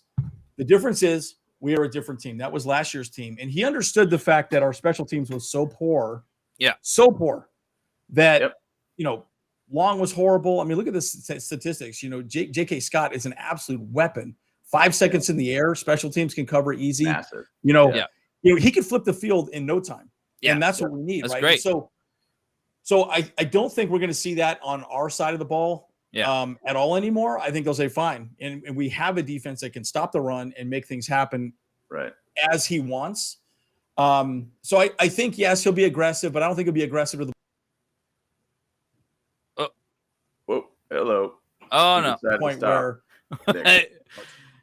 The difference is, we are a different team. That was last year's team. And he understood the fact that our special teams was so poor. Yeah. So poor that, Long was horrible. I mean, look at the statistics. J.K. Scott is an absolute weapon. 5 seconds in the air, special teams can cover easy. Massive. He could flip the field in no time. Yeah. And that's what we need. That's right. Great. So I don't think we're going to see that on our side of the ball. At all anymore. I think they'll say fine, and we have a defense that can stop the run and make things happen as he wants. So I think yes, he'll be aggressive, but I don't think he'll be aggressive to the hello. Oh no, the point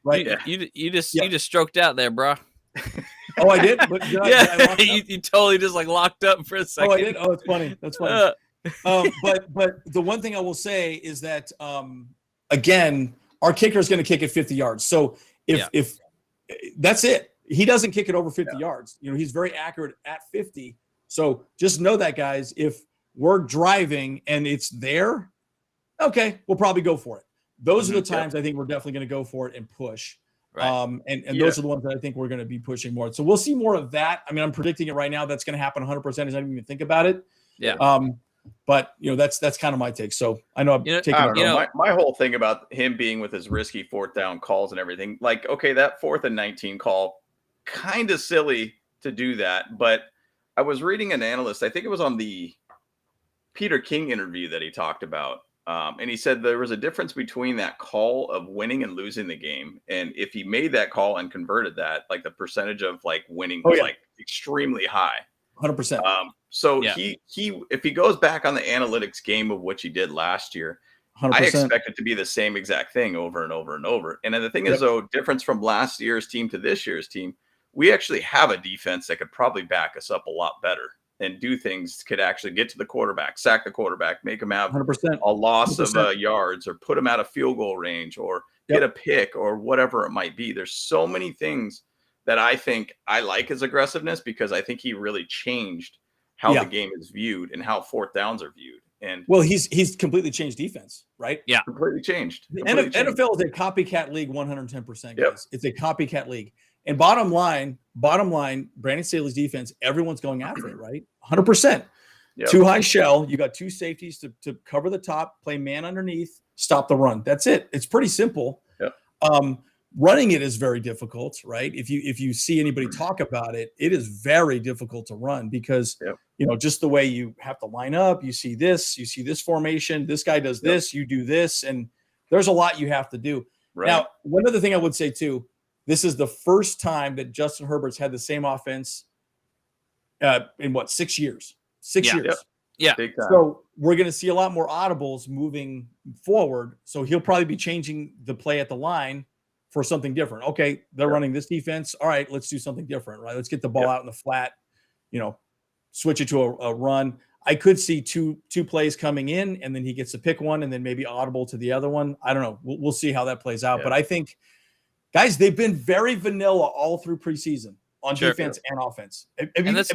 where you just stroked out there, bro. Oh, I did. But you totally just locked up for a second. Oh, I did. Oh, it's funny. That's funny. But the one thing I will say is that again, our kicker is going to kick it 50 yards. So if that's it, he doesn't kick it over 50 yards. He's very accurate at 50. So just know that, guys. If we're driving and it's there, okay, we'll probably go for it. Those are the times I think we're definitely going to go for it and push. Right. And those are the ones that I think we're going to be pushing more. So we'll see more of that. I mean, I'm predicting it right now. That's going to happen 100% as I didn't even think about it. Yeah. But that's kind of my take. So I know I'm taking. I don't know. My whole thing about him being with his risky 4th down calls and everything, okay, that 4th and 19 call, kind of silly to do that. But I was reading an analyst, I think it was on the Peter King interview that he talked about. And he said there was a difference between that call of winning and losing the game. And if he made that call and converted that, like the percentage of like winning was like extremely high. 100%. So he if he goes back on the analytics game of what he did last year, 100%. I expect it to be the same exact thing over and over and over. And then the thing is, though, difference from last year's team to this year's team, we actually have a defense that could probably back us up a lot better and do things, could actually get to the quarterback, sack the quarterback, make him have 100%. a loss of yards, or put him out of field goal range, or get a pick, or whatever it might be. There's so many things that I think I like his aggressiveness, because I think he really changed how the game is viewed and how fourth downs are viewed. And well, he's completely changed defense, right? Yeah, completely changed. NFL is a copycat league, 110%. Guys. It's a copycat league. And bottom line, Brandon Staley's defense, everyone's going after it, right? 100%. Too high shell. You got two safeties to cover the top, play man underneath, stop the run. That's it. It's pretty simple. Running it is very difficult, right? If you see anybody talk about it, it is very difficult to run, because just the way you have to line up, you see this formation, this guy does this, you do this, and there's a lot you have to do. Right. Now, one other thing I would say too, this is the first time that Justin Herbert's had the same offense in 6 years? 6 years. Yeah. So we're going to see a lot more audibles moving forward. So he'll probably be changing the play at the line for something different. Okay, they're running this defense. All right, let's do something different, right? Let's get the ball out in the flat, switch it to a run. I could see two plays coming in, and then he gets to pick one, and then maybe audible to the other one. I don't know. We'll see how that plays out. But I think, guys, they've been very vanilla all through preseason on defense and offense. And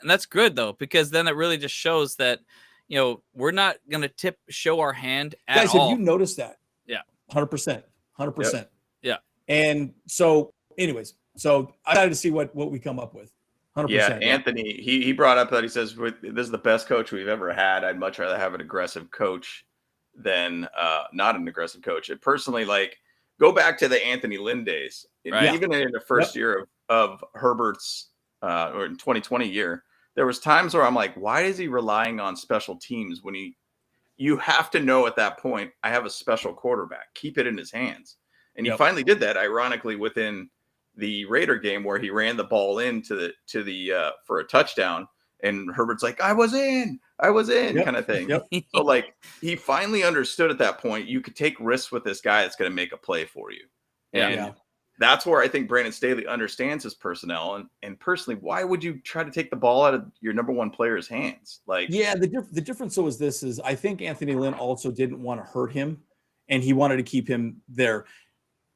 that's good, though, because then it really just shows that, we're not going to show our hand at all. Guys, have you noticed that? Yeah. 100%. 100%. Yeah. And so, anyways, I'm excited to see what we come up with. 100%. Yeah, Anthony, he brought up that he says, this is the best coach we've ever had. I'd much rather have an aggressive coach than not an aggressive coach. Personally, go back to the Anthony Lynn days. Right. Even in the first year of Herbert's or in 2020 year, there was times where I'm like, why is he relying on special teams when you have to know at that point, I have a special quarterback. Keep it in his hands. And he finally did that, ironically, within the Raider game, where he ran the ball into the for a touchdown, and Herbert's like, I was in kind of thing. So he finally understood at that point, you could take risks with this guy that's going to make a play for you. And that's where I think Brandon Staley understands his personnel. And personally, why would you try to take the ball out of your number one player's hands? The difference is I think Anthony Lynn also didn't want to hurt him, and he wanted to keep him there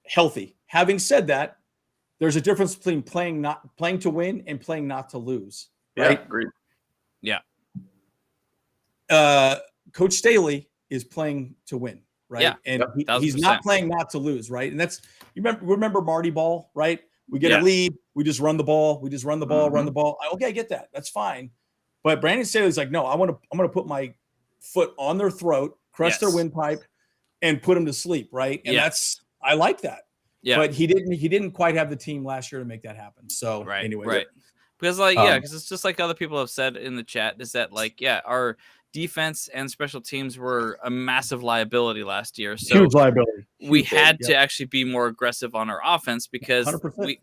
healthy. Having said that, there's a difference between playing to win and playing not to lose. Right? Yeah, agreed. Yeah. Coach Staley is playing to win, right? Yeah, and he's not playing not to lose, right? And that's remember Marty Ball, right? We get a lead, we just run the ball, run the ball. Okay, I get that. That's fine. But Brandon Staley's like, no, I'm gonna put my foot on their throat, crush their windpipe, and put them to sleep, right? And I like that. Yeah. But he didn't quite have the team last year to make that happen. So anyway. Right. Because because it's just like other people have said in the chat, is that our defense and special teams were a massive liability last year. So huge liability. We had to actually be more aggressive on our offense, because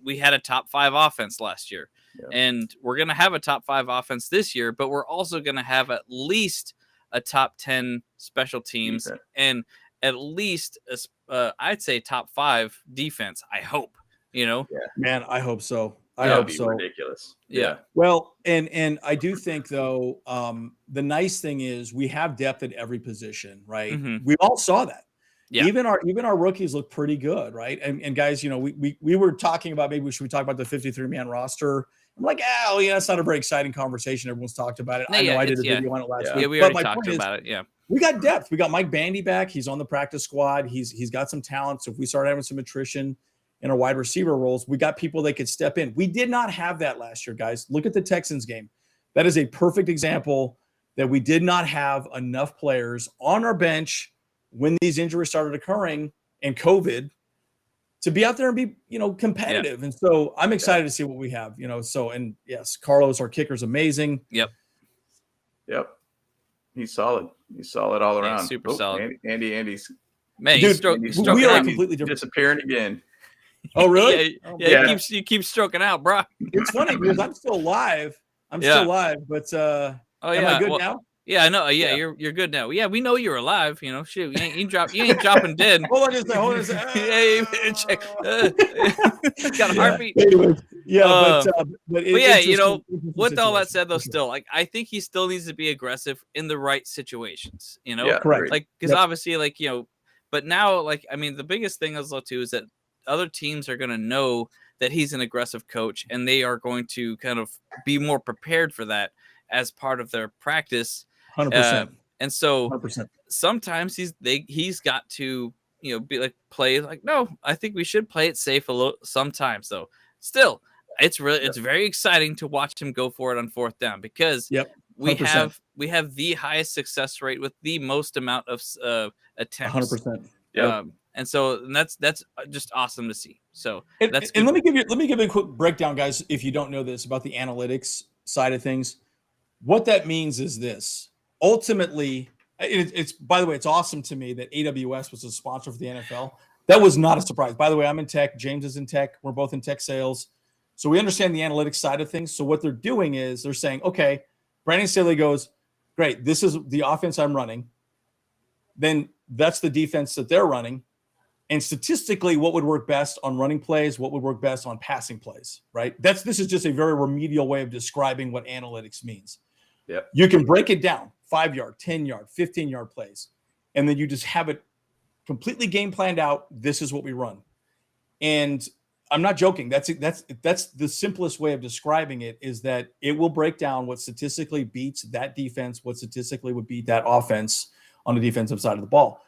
we had a top 5 offense last year. Yeah. And we're going to have a top 5 offense this year, but we're also going to have at least a top 10 special teams and at least I'd say top 5 defense. I hope, Man, I hope so. I hope so. Ridiculous. Yeah. Well, and I do think though, the nice thing is we have depth at every position, right? Mm-hmm. We all saw that. Yeah. Even our rookies look pretty good, right? And guys, we were talking about maybe should we talk about the 53-man roster? I'm like, it's not a very exciting conversation. Everyone's talked about it. I know I did a video on it last week. Yeah, we already talked about it. Yeah. We got depth. We got Mike Bandy back. He's on the practice squad. He's got some talent. So if we start having some attrition in our wide receiver roles, we got people that could step in. We did not have that last year, guys. Look at the Texans game. That is a perfect example that we did not have enough players on our bench when these injuries started occurring and COVID to be out there and be, competitive. And so I'm excited to see what we have, and yes, Carlos, our kicker's amazing. Yep. He's solid. He's solid all around. Super solid. Andy's man, Dude, we are completely different. Disappearing again. Oh, really? You keep stroking out, bro. It's funny because I'm still live. Still live, but am I good now? Yeah, I know. Yeah, you're good now. Yeah, we know you're alive. Shoot, you ain't dropping dead. Hold on a second. Check. Got a heartbeat. Anyways, but with all that said, though, still, like, I think he still needs to be aggressive in the right situations. Correct. Like, because obviously, like, but now, like, I mean, the biggest thing is, though, too, is that other teams are going to know that he's an aggressive coach, and they are going to kind of be more prepared for that as part of their practice. 100%. And so 100%. sometimes he's got to, be like, play like, no, I think we should play it safe a little sometimes, though. Still, it's very exciting to watch him go for it on fourth down because we have the highest success rate with the most amount of attempts. 100%. And so that's just awesome to see. So that's and let me give you a quick breakdown, guys, if you don't know this about the analytics side of things. What that means is this. Ultimately, it's by the way, it's awesome to me that AWS was a sponsor for the NFL. That was not a surprise. By the way, I'm in tech. James is in tech. We're both in tech sales. So we understand the analytics side of things. So what they're doing is they're saying, okay, Brandon Staley goes, great, this is the offense I'm running. Then that's the defense that they're running. And statistically, what would work best on running plays, what would work best on passing plays, right? This is just a very remedial way of describing what analytics means. Yep. You can break it down, 5-yard, 10-yard, 15-yard plays, and then you just have it completely game planned out. This is what we run. And I'm not joking. That's the simplest way of describing it, is that it will break down what statistically beats that defense, what statistically would beat that offense on the defensive side of the ball.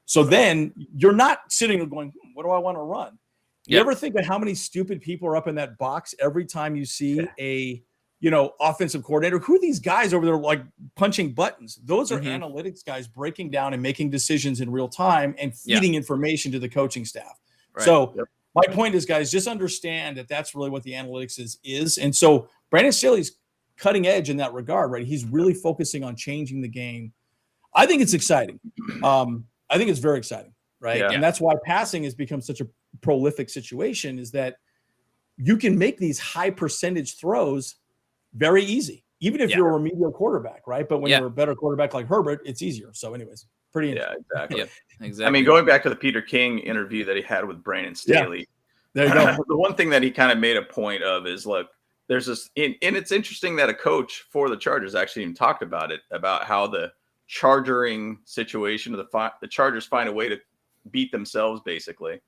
So then you're not sitting there going, what do I want to run? You ever think of how many stupid people are up in that box every time you see a offensive coordinator? Who are these guys over there like punching buttons? Those are analytics guys breaking down and making decisions in real time and feeding information to the coaching staff. Right. So my point is, guys, just understand that that's really what the analytics is. And so Brandon Staley's cutting edge in that regard, right? He's really focusing on changing the game. I think it's exciting. I think it's very exciting, right? Yeah. And that's why passing has become such a prolific situation, is that you can make these high percentage throws very easy, even if you're a remedial quarterback, right? But when you're a better quarterback like Herbert, it's easier. So anyways, pretty interesting. Yeah, exactly. Exactly. I mean, going back to the Peter King interview that he had with Brandon Staley, there you go. The one thing that he kind of made a point of is, look, there's this, and it's interesting that a coach for the Chargers actually even talked about it, about how the chargering situation, the Chargers find a way to beat themselves, basically.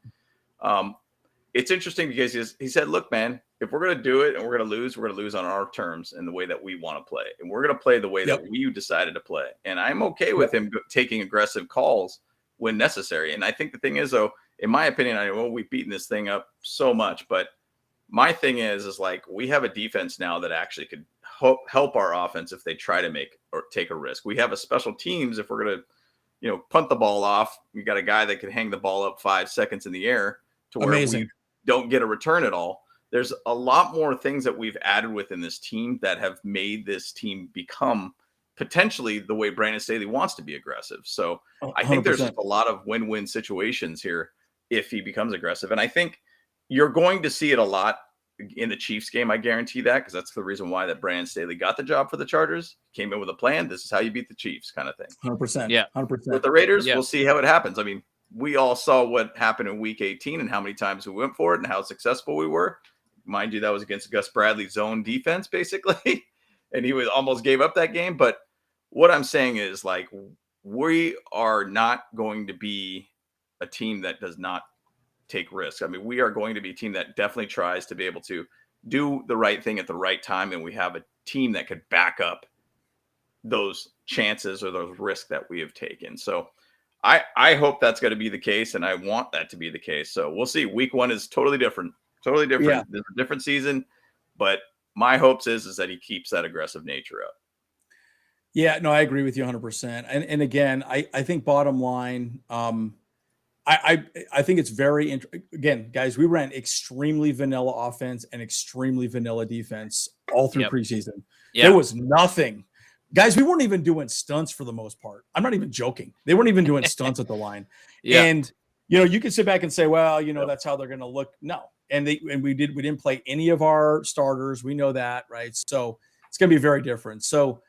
It's interesting because he said, look, man, if we're going to do it and we're going to lose on our terms and the way that we want to play. And we're going to play the way that we decided to play. And I'm okay with him taking aggressive calls when necessary. And I think the thing is, though, in my opinion, I know we've beaten this thing up so much, but my thing is like, we have a defense now that actually could help our offense if they try to make or take a risk. We have a special teams. If we're going to, punt the ball off, we got a guy that can hang the ball up 5 seconds in the air to where we don't get a return at all. There's a lot more things that we've added within this team that have made this team become potentially the way Brandon Staley wants to be aggressive. So I think there's just a lot of win-win situations here if he becomes aggressive. And I think you're going to see it a lot in the Chiefs game. I guarantee that, because that's the reason why that Brandon Staley got the job for the Chargers. Came in with a plan. This is how you beat the Chiefs, kind of thing. 100%. Yeah. 100%. With the Raiders, we'll see how it happens. I mean, we all saw what happened in week 18 and how many times we went for it and how successful we were. Mind you, that was against Gus Bradley's zone defense, basically. And he almost gave up that game. But what I'm saying is, like, we are not going to be a team that does not take risks. I mean, we are going to be a team that definitely tries to be able to do the right thing at the right time. And we have a team that could back up those chances or those risks that we have taken. So I hope that's going to be the case. And I want that to be the case. So we'll see. Week 1 is totally different. Totally different. Yeah. There's a different season, but my hopes is that he keeps that aggressive nature up. Yeah, no, I agree with you 100%. And again, I think bottom line, I think it's very again, guys. We ran extremely vanilla offense and extremely vanilla defense all through preseason. There was nothing, guys. We weren't even doing stunts for the most part. I'm not even joking. They weren't even doing stunts at the line. And you can sit back and say, well, that's how they're going to look. No, we didn't play any of our starters. We know that, right? So it's going to be very different. So,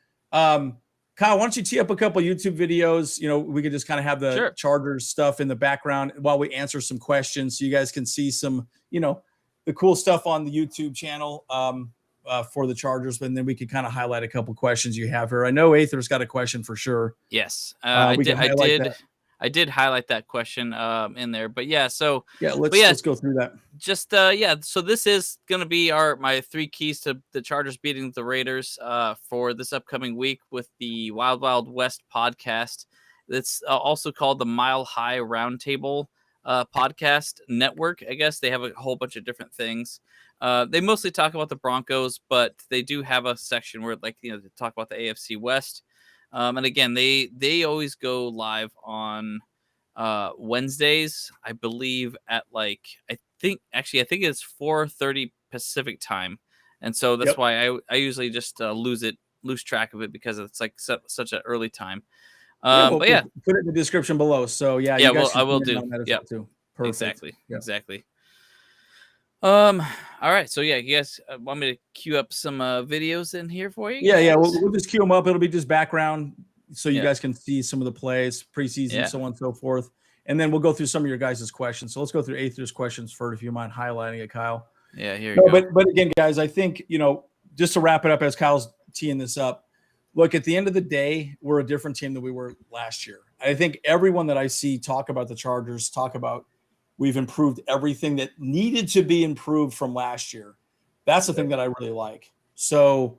Kyle, why don't you tee up a couple YouTube videos? We could just kind of have the Chargers stuff in the background while we answer some questions, so you guys can see some, the cool stuff on the YouTube channel for the Chargers. And then we could kind of highlight a couple questions you have here. I know Aether's got a question for sure. Yes, I did highlight that question in there, but let's go through that. Just so this is gonna be my 3 keys to the Chargers beating the Raiders for this upcoming week with the Wild Wild West podcast. It's also called the Mile High Roundtable podcast network. I guess they have a whole bunch of different things. They mostly talk about the Broncos, but they do have a section where they talk about the AFC West. And again, they always go live on Wednesdays, I believe, at I think it's 4:30 Pacific time, and so that's why I usually just lose track of it because it's such an early time. But put it in the description below. So I will do. Yeah, too. Perfect. Exactly. All right. So you guys want me to queue up some videos in here for you? Yeah. We'll just queue them up. It'll be just background so you guys can see some of the plays, preseason, so on and so forth. And then we'll go through some of your guys' questions. So let's go through Aether's questions first, if you mind highlighting it, Kyle. Yeah, here you go. But again, guys, I think, just to wrap it up as Kyle's teeing this up, look, at the end of the day, we're a different team than we were last year. I think everyone that I see talk about the Chargers, talk about we've improved everything that needed to be improved from last year. That's the thing that I really like. So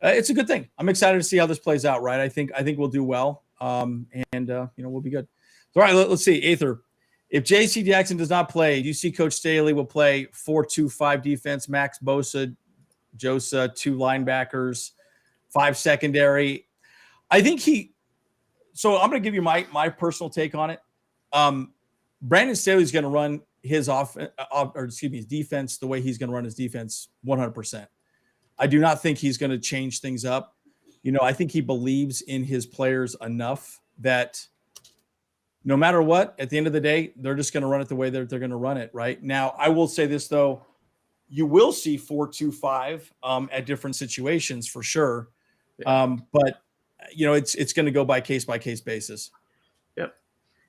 it's a good thing. I'm excited to see how this plays out, right? I think we'll do well, and we'll be good. All right, let's see. Aether, if J.C. Jackson does not play, do you see Coach Staley will play 4-2-5 defense, Max Bosa, Josa, 2 linebackers, 5 secondary? I think so I'm going to give you my personal take on it. Brandon Staley's going to run his defense the way he's going to run his defense 100%. I do not think he's going to change things up. I think he believes in his players enough that no matter what, at the end of the day, they're just going to run it the way they're going to run it right now. I will say this, though. You will see 4-2-5 at different situations for sure. But it's going to go by case basis. Yep.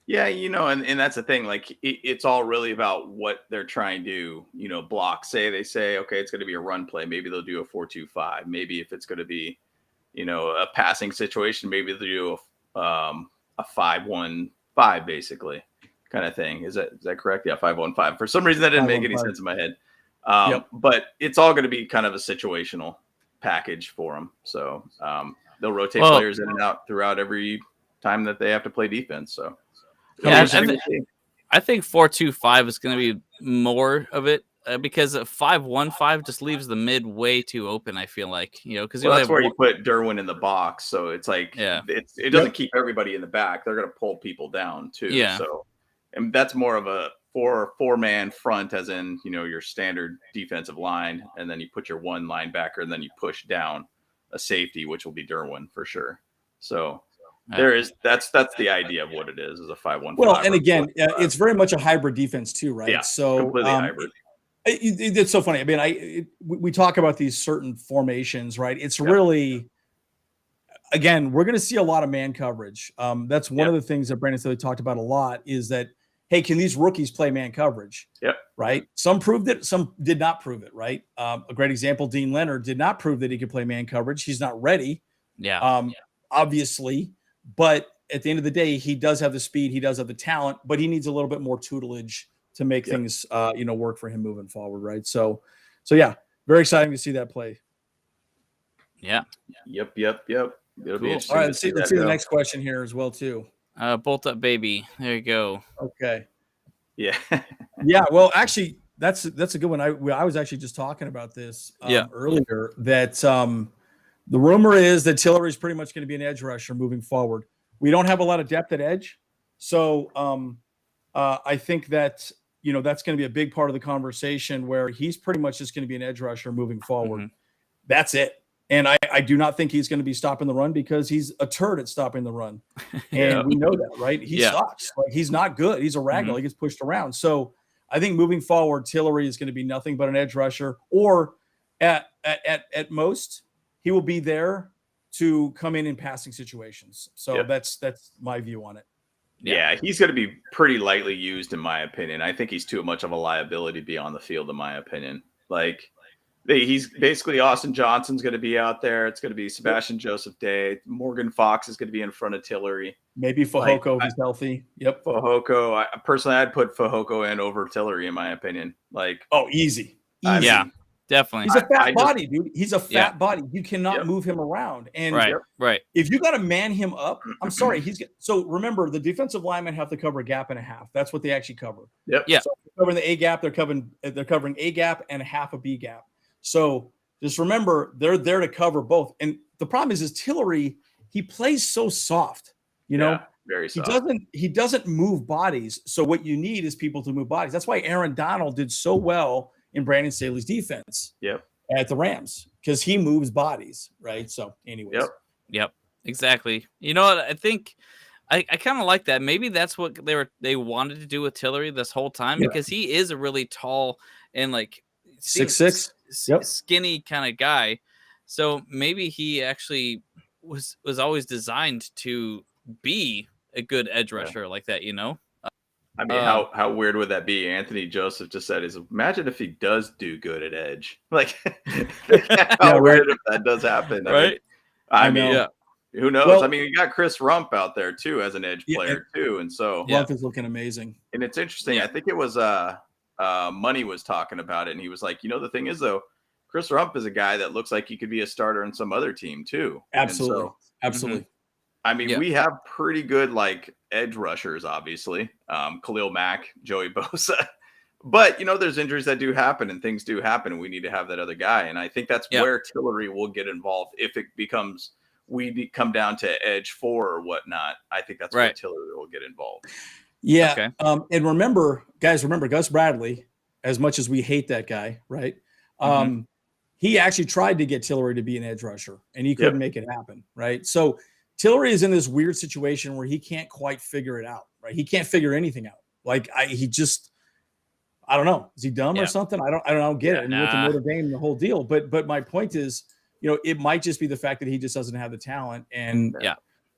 Yeah. And that's the thing, it's all really about what they're trying to, block. They say, okay, it's going to be a run play. Maybe they'll do a 4-2-5. Maybe if it's going to be, a passing situation, maybe they'll do a 5-1-5 basically kind of thing. Is that correct? Yeah. 5-1-5. For some reason that didn't make any sense in my head. But it's all going to be kind of a situational package for them. So they'll rotate players in and out throughout every time that they have to play defense. So I think 4-2-5 is going to be more of it because 5-1-5 just leaves the mid way too open. I feel like because that's where you put Derwin in the box. So it's it doesn't keep everybody in the back. They're going to pull people down too. Yeah. So and that's more of a four-man front, as in your standard defensive line, and then you put your 1 linebacker, and then you push down a safety, which will be Derwin for sure. So that's the idea of what it is a 5-1-5. Well, and again, it's very much a hybrid defense too, right? Yeah, so completely hybrid. It's so funny. I mean, we talk about these certain formations, right? It's really, again, we're going to see a lot of man coverage. That's one of the things that Brandon Staley talked about a lot is that, hey, can these rookies play man coverage? Yep. Right. Some proved it. Some did not prove it. Right. A great example, Dean Leonard did not prove that he could play man coverage. He's not ready. Obviously. But at the end of the day, he does have the speed. He does have the talent, but he needs a little bit more tutelage to make things, work for him moving forward. Right. So yeah, very exciting to see that play. Yeah. Yep. It'll be interesting. All right. Let's see the next question here as well, too. Bolt up, baby. There you go. Okay. Yeah. Yeah. Well, actually, that's a good one. I was actually just talking about this earlier that the rumor is that Tillery is pretty much going to be an edge rusher moving forward. We don't have a lot of depth at edge. So I think that, that's going to be a big part of the conversation where he's pretty much just going to be an edge rusher moving forward. Mhm. That's it. And I do not think he's going to be stopping the run because he's a turd at stopping the run. And we know that, right? He sucks. Like, he's not good. He's a ragdoll. He gets pushed around. So I think moving forward, Tillery is going to be nothing but an edge rusher, or at most, he will be there to come in passing situations. So that's my view on it. Yeah, he's going to be pretty lightly used, in my opinion. I think he's too much of a liability to be on the field, in my opinion. Like, he's basically Austin Johnson's going to be out there. It's going to be Sebastian Joseph Day. Morgan Fox is going to be in front of Tillery. Maybe Fehoko if he's healthy. Yep. Fehoko. Personally, I'd put Fehoko in over Tillery, in my opinion. Like, easy. Yeah, definitely. He's a fat body, dude. He's a fat body. You cannot move him around. And right. If you got to man him up, I'm sorry. So remember, the defensive linemen have to cover a gap and a half. That's what they actually cover. Yep. Yeah. So covering the A gap, they're covering A gap and a half a B gap. So just remember, they're there to cover both. And the problem is Tillery, he plays so soft, very soft. He doesn't move bodies. So what you need is people to move bodies. That's why Aaron Donald did so well in Brandon Staley's defense. At the Rams, because he moves bodies, right? So anyways. Yep. Exactly. You know what? I think I kind of like that. Maybe that's what they wanted to do with Tillery this whole time, because he is a really tall and 6'6", skinny kind of guy. So maybe he actually was always designed to be a good edge rusher like that, I mean, how weird would that be? Anthony Joseph just said, imagine if he does do good at edge. Like, how weird if that does happen. Right? I mean, who knows? Well, I mean, you got Chris Rump out there too as an edge player too. And so Rump is looking amazing. And it's interesting. I think it was Money was talking about it, and he was like, the thing is though, Chris Rump is a guy that looks like he could be a starter in some other team too. Absolutely. Absolutely. I mean, we have pretty good edge rushers, obviously. Khalil Mack, Joey Bosa. But there's injuries that do happen and things do happen, and we need to have that other guy. And I think that's where Tillery will get involved if it becomes come down to edge 4 or whatnot. I think that's where Tillery will get involved. Yeah. Okay. And remember Gus Bradley, as much as we hate that guy, right? He actually tried to get Tillery to be an edge rusher, and he couldn't make it happen, right? So Tillery is in this weird situation where he can't quite figure it out, right? He can't figure anything out. I don't know. Is he dumb or something? I don't get it. And with the Notre Dame, the whole deal. But my point is, it might just be the fact that he just doesn't have the talent. And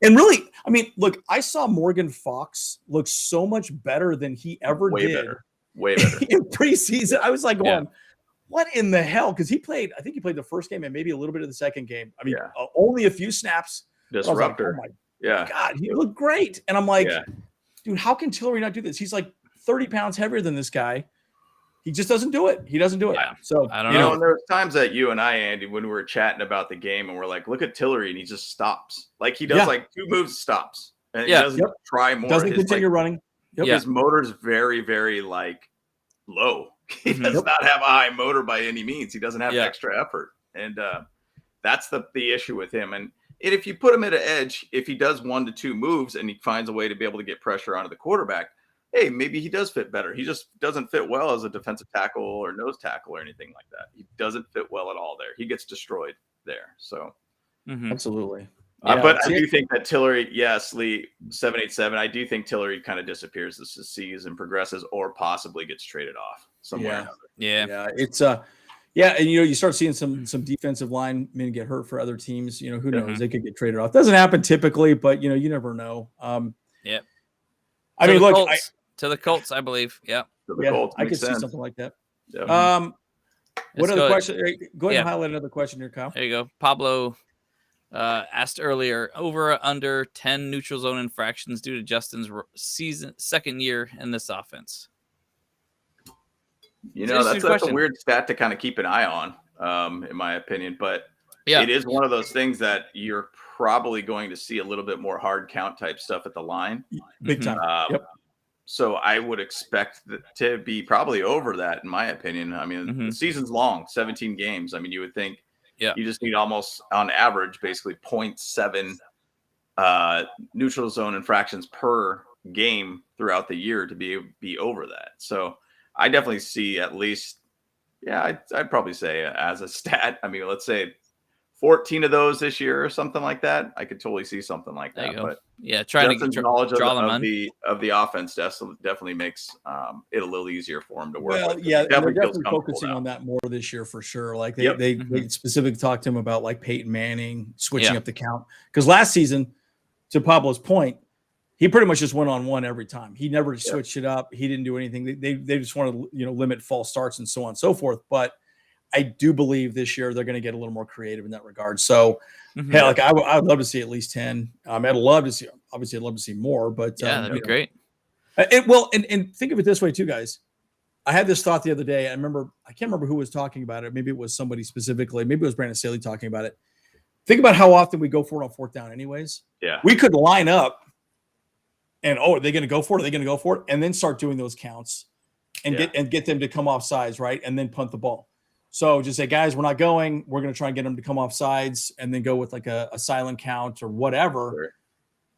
really, I mean, look, I saw Morgan Fox look so much better than he ever did. Way better. In preseason. I was like going, what in the hell? Because I think he played the first game and maybe a little bit of the second game. I mean, only a few snaps. Disruptor. Like, oh my God, he looked great. And I'm like, dude, how can Tillery not do this? He's like 30 pounds heavier than this guy. He just doesn't do it. He doesn't do it. Yeah. So I don't know. And there was times that you and I, Andy, when we were chatting about the game, and we're like, look at Tillery, and he just stops. Like, he does 2 moves, stops. And he doesn't try more. Doesn't continue running. His motor's very, very low. He does not have a high motor by any means. He doesn't have extra effort. And that's the issue with him. And if you put him at an edge, if he does 1 to 2 moves and he finds a way to be able to get pressure onto the quarterback, hey, maybe he does fit better. He just doesn't fit well as a defensive tackle or nose tackle or anything like that. He doesn't fit well at all there. He gets destroyed there. So absolutely. But I do think that Tillery, Lee 787, I do think Tillery kind of disappears as the season progresses or possibly gets traded off somewhere. Yeah. It's and you start seeing some defensive linemen get hurt for other teams. Who knows? They could get traded off. Doesn't happen typically, but you never know. I mean, look, to the Colts, I believe. Yeah. Colts, I could see something like that. Yeah. What other question? Go ahead and highlight another question here, Kyle. There you go. Pablo asked earlier, over or under 10 neutral zone infractions due to Justin's second year in this offense. That's a weird stat to kind of keep an eye on, in my opinion. But it is one of those things that you're probably going to see a little bit more hard count type stuff at the line. Big time. So I would expect to be probably over that, in my opinion. I mean, the season's long, 17 games. I mean, you would think you just need almost on average, basically 0.7 neutral zone infractions per game throughout the year to be over that. So I definitely see at least, yeah, I'd probably say as a stat. I mean, let's say 14 of those this year or something like that. I could totally see something like There you that. go. But Yeah, trying to Justin's get, knowledge draw them on. of the offense definitely makes it a little easier for him to work Well, with. yeah, He they're feels definitely comfortable focusing now. on that more this year for sure. Like Yep. they Mhm. specifically talked to him about like Peyton Manning switching Yeah. up the count, because last season, to Pablo's point, he pretty much just went on one every time. He never switched it up. He didn't do anything. They just wanted to limit false starts and so on and so forth. But I do believe this year they're going to get a little more creative in that regard. So, Mhm. hey, like I would love to see at least 10. I'd love to see. Obviously, I'd love to see more. But Yeah, that'd be you know. great. And think of it this way too, guys. I had this thought the other day. I can't remember who was talking about it. Maybe it was somebody specifically. Maybe it was Brandon Staley talking about it. Think about how often we go for it on fourth down, anyways. Yeah. We could line up and are they going to go for it? Are they going to go for it? And then start doing those counts and get them to come off sides, right? And then punt the ball. So just say, guys, we're not going. We're going to try and get them to come off sides and then go with like a silent count or whatever. Sure.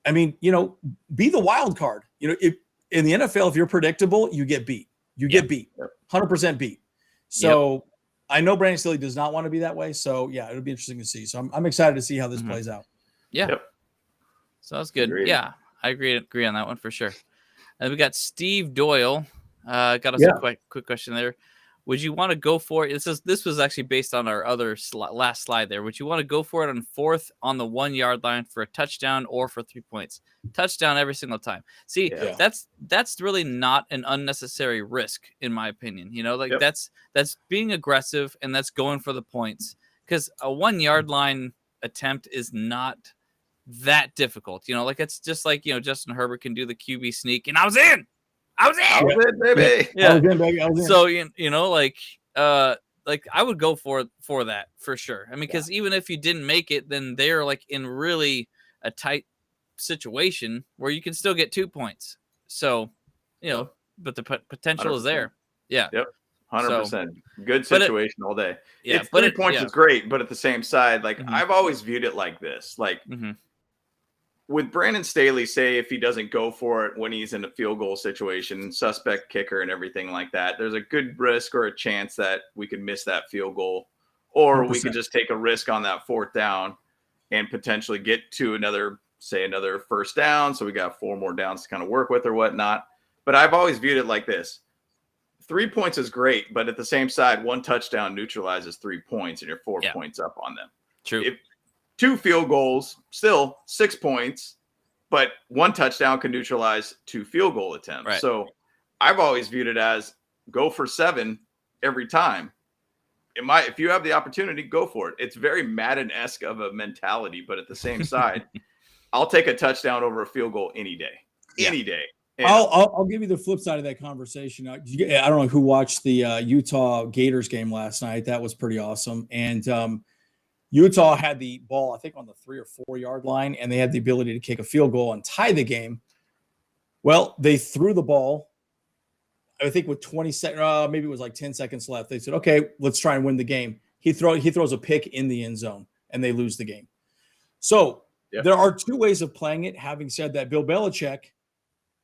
I mean, be the wild card. If in the NFL, if you're predictable, you get beat. You get beat, 100% beat. So I know Brandon Staley does not want to be that way. So yeah, it'll be interesting to see. So I'm excited to see how this plays out. Yeah. Yep. So that's good. Agreed. Yeah, I agree on that one for sure. And we got Steve Doyle. Got us a quick question there. Would you want to go for it? This was actually based on our other last slide there. Would you want to go for it on fourth on the 1 yard line for a touchdown or for 3 points? Touchdown every single time. See, that's really not an unnecessary risk, in my opinion. That's being aggressive and that's going for the points, because a 1 yard line attempt is not that difficult. It's just like, Justin Herbert can do the QB sneak and I was in, baby. Yeah. I was in, baby. I was in. So I would go for that for sure. I mean, because even if you didn't make it, then they're like in really a tight situation where you can still get 2 points. So, but the potential 100%. is there. Yeah. Yep. 100%. Good situation all day. Yeah. 3 points is great, but at the same side, like I've always viewed it like this, like. With Brandon Staley, say if he doesn't go for it when he's in a field goal situation, suspect kicker and everything like that, there's a good risk or a chance that we could miss that field goal, or 100%. we could just take a risk on that fourth down and potentially get to another first down. So we got 4 more downs to kind of work with or whatnot. But I've always viewed it like this. 3 points is great, but at the same side, 1 touchdown neutralizes 3 points and you're 4 points up on them. True. If 2 field goals, still 6 points, but 1 touchdown can neutralize 2 field goal attempts. Right. So I've always viewed it as go for 7 every time. If you have the opportunity, go for it. It's very Madden-esque of a mentality, but at the same side, I'll take a touchdown over a field goal any day. Any day. And I'll give you the flip side of that conversation. I don't know who watched the Utah Gators game last night. That was pretty awesome. And Utah had the ball, I think, on the 3 or 4 yard line, and they had the ability to kick a field goal and tie the game. Well, they threw the ball, I think, with 20 seconds, maybe it was like 10 seconds left. They said, okay, let's try and win the game. He throws a pick in the end zone, and they lose the game. So there are 2 ways of playing it. Having said that, Bill Belichick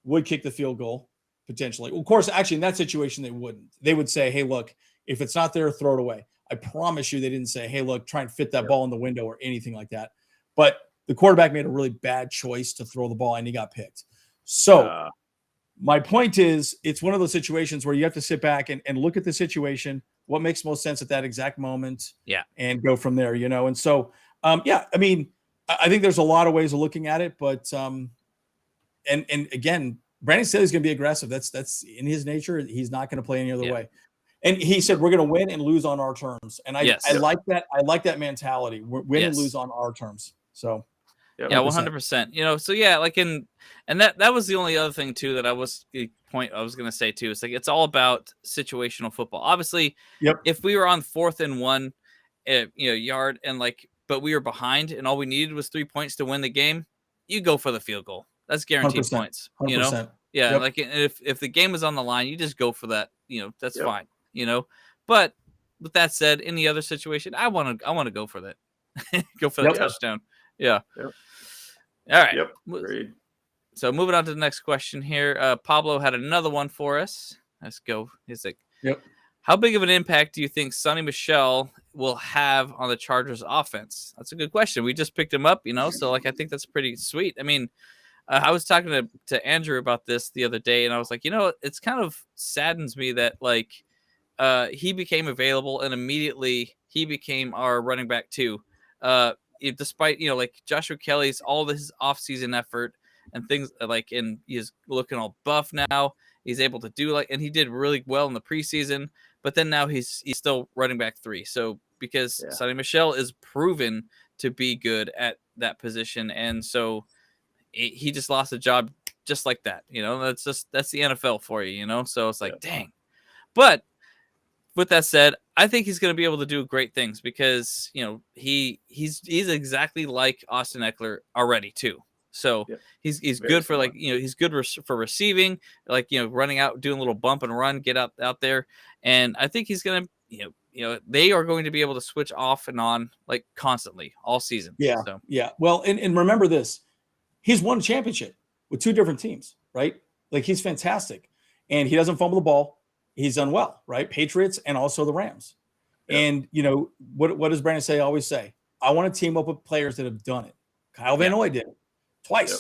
would kick the field goal, potentially. Well, of course, actually, in that situation, they wouldn't. They would say, hey, look, if it's not there, throw it away. I promise you they didn't say, hey, look, try and fit that ball in the window or anything like that. But the quarterback made a really bad choice to throw the ball, and he got picked. So my point is, it's one of those situations where you have to sit back and look at the situation, what makes most sense at that exact moment, and go from there, And so, I mean, I think there's a lot of ways of looking at it, but and again, Brandon Staley's going to be aggressive. That's in his nature. He's not going to play any other way. And he said, we're going to win and lose on our terms. And I like that. I like that mentality. Win and lose on our terms. So, 100%. So and that was the only other thing too that I was going to say too. It's like, it's all about situational football. Obviously, if we were on 4th and 1, yard and but we were behind and all we needed was 3 points to win the game, you go for the field goal. That's guaranteed 100%, points. 100%. If the game is on the line, you just go for that. That's fine. But with that said, in the other situation, I want to go for that. Go for that touchdown. Yeah. Yep. All right. Yep. Agreed. So moving on to the next question here. Pablo had another one for us. Let's go. He's like, Yep. how big of an impact do you think Sonny Michel will have on the Chargers offense? That's a good question. We just picked him up, so like I think that's pretty sweet. I mean, I was talking to Andrew about this the other day, and I was like, it's kind of saddens me that like he became available and immediately he became our running back too. Despite like Joshua Kelly's all his offseason effort and things and he's looking all buff now. He's able to do and he did really well in the preseason, but then now he's still running back 3. So because Sonny Michel is proven to be good at that position, and so he just lost a job just like that. That's the NFL for you. So it's like, dang. But with that said, I think he's going to be able to do great things because he's exactly like Austin Eckler already too. So he's good for he's good for receiving, running out, doing a little bump and run, get out there, and I think he's going to they are going to be able to switch off and on constantly all season. Yeah, so. yeah. Well, and remember this. He's won a championship with 2 different teams, right? He's fantastic. And he doesn't fumble the ball. He's done well, right? Patriots and also the Rams. Yep. And, what does Brandon say? Always say, I want to team up with players that have done it. Kyle Van Noy did it twice. Yep.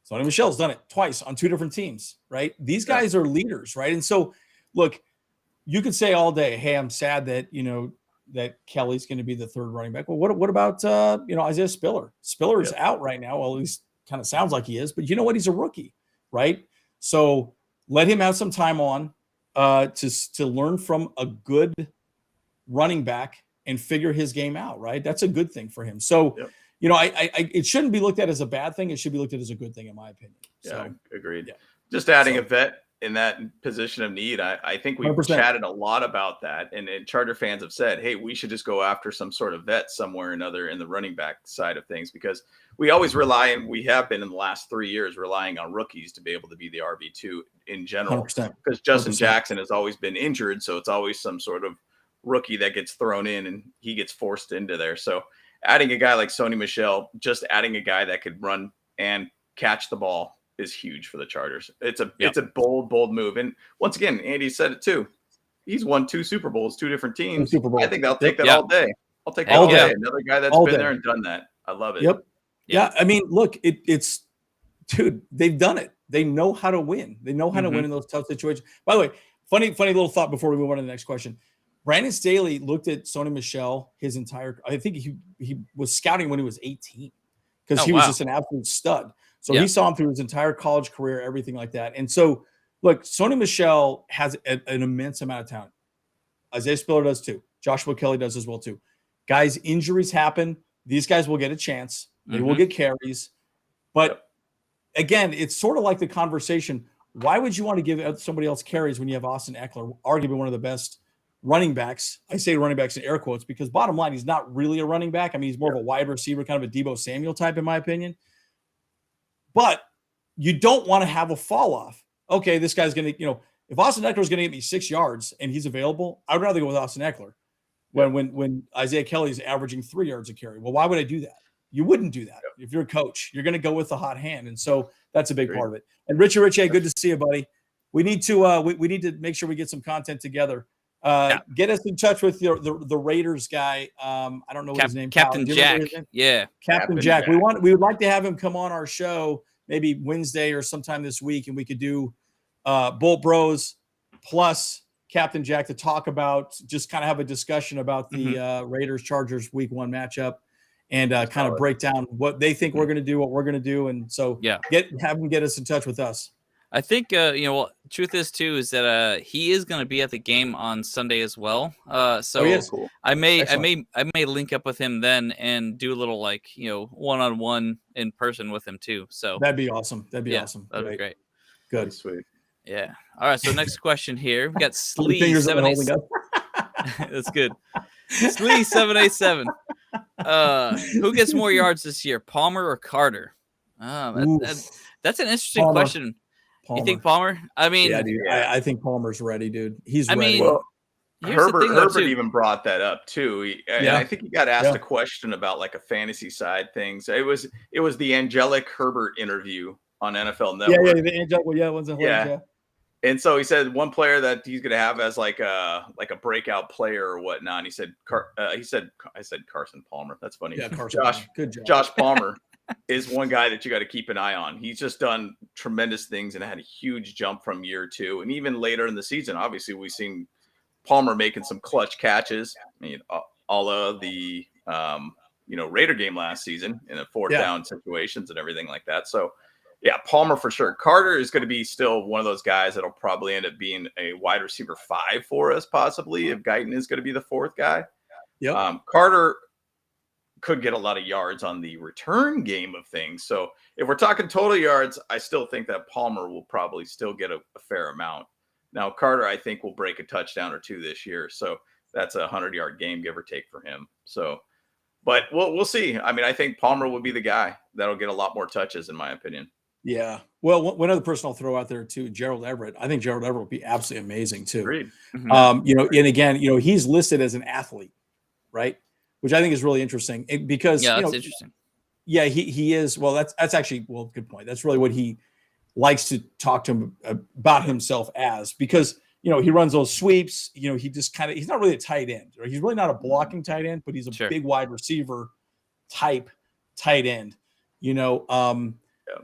Sonny Michel's done it twice on 2 different teams, right? These guys are leaders, right? And so, look, you could say all day, hey, I'm sad that, that Kelly's going to be the 3rd running back. Well, what about, Isaiah Spiller? Spiller is out right now. Well, at least kind of sounds like he is, but you know what? He's a rookie, right? So let him have some time on to learn from a good running back and figure his game out, right? That's a good thing for him. So, it shouldn't be looked at as a bad thing. It should be looked at as a good thing, in my opinion. Yeah, so, agreed. Yeah. Just adding a vet in that position of need. I think we've 100%. Chatted a lot about that, and Charger fans have said, hey, we should just go after some sort of vet somewhere or another in the running back side of things, because we always rely, and we have been in the last 3 years relying on rookies to be able to be the RB2 in general, 100%. because Justin Jackson has always been injured. So it's always some sort of rookie that gets thrown in and he gets forced into there. So adding a guy like Sonny Michel, just adding a guy that could run and catch the ball is huge for the Chargers. It's a bold move. And once again, Andy said it too. He's won 2 Super Bowls, 2 different teams. I think I'll take that all day. I'll take that all day. Another guy that's been there and done that. I love it. Yep. Yeah. I mean, look, it's dude, they've done it. They know how to win. They know how to win in those tough situations. By the way, funny little thought before we move on to the next question. Brandon Staley looked at Sonny Michel I think he was scouting when he was 18 because he was just an absolute stud. So he saw him through his entire college career, everything like that. And so, look, Sonny Michel has an immense amount of talent. Isaiah Spiller does too. Joshua Kelly does as well too. Guys, injuries happen. These guys will get a chance. They will get carries. But again, it's sort of like the conversation. Why would you want to give somebody else carries when you have Austin Eckler, arguably one of the best running backs? I say running backs in air quotes because bottom line, he's not really a running back. I mean, he's more of a wide receiver, kind of a Deebo Samuel type, in my opinion. But you don't want to have a fall off. Okay, this guy's going to, if Austin Eckler is going to get me 6 yards and he's available, I'd rather go with Austin Eckler when Isaiah Kelly is averaging 3 yards a carry. Well, why would I do that? You wouldn't do that. If you're a coach, you're going to go with the hot hand. And so that's a big part of it. And Richie, good to see you, buddy. We need to we need to make sure we get some content together. Get us in touch with the Raiders guy. I don't know what his name. Captain Jack. Yeah. Captain Jack. We would like to have him come on our show maybe Wednesday or sometime this week, and we could do Bolt Bros plus Captain Jack to talk about, just kind of have a discussion about the Raiders Chargers Week 1 matchup, and kind of break down what they think we're going to do, what we're going to do, and so have them get us in touch with us. I think truth is too is that he is going to be at the game on Sunday as well. Cool. I may link up with him then and do a little one-on-one in person with him too. So that'd be awesome. That'd be awesome. That'd be great. Good. Sweet. Yeah. All right. So next question here. We got Slee 787. That's good. Slee 787. Who gets more yards this year, Palmer or Carter? That's an interesting question. Palmer. You think Palmer? I mean, dude. I think Palmer's ready, dude. He's ready. Well, Herbert even brought that up too. And I think he got asked a question about like a fantasy side things. It was the Angelic Herbert interview on NFL Yeah, Network. the angelical, one's in Yeah. yeah. And so he said one player that he's going to have as like a breakout player or whatnot. And he said, I said Carson Palmer. That's funny. Yeah, Carson. Good job. Josh Palmer is one guy that you got to keep an eye on. He's just done tremendous things and had a huge jump from year 2. And even later in the season, obviously we've seen Palmer making some clutch catches. I mean, all of the, Raider game last season in the 4th down situations and everything like that. So, yeah, Palmer for sure. Carter is going to be still one of those guys that'll probably end up being a wide receiver 5 for us, possibly, if Guyton is going to be the 4th guy. Yeah. Carter could get a lot of yards on the return game of things. So if we're talking total yards, I still think that Palmer will probably still get a fair amount. Now, Carter, I think, will break a touchdown or 2 this year. So that's a 100-yard game, give or take, for him. So, but we'll see. I mean, I think Palmer will be the guy that'll get a lot more touches, in my opinion. Yeah. Well, one other person I'll throw out there too, Gerald Everett. I think Gerald Everett will be absolutely amazing too. Agreed. And again, he's listed as an athlete, right? Which I think is really interesting because that's interesting. Yeah, he is. Well, that's actually good point. That's really what he likes to talk to him about himself as, because he runs those sweeps. He just he's not really a tight end. Right? He's really not a blocking tight end, but he's a big wide receiver type tight end.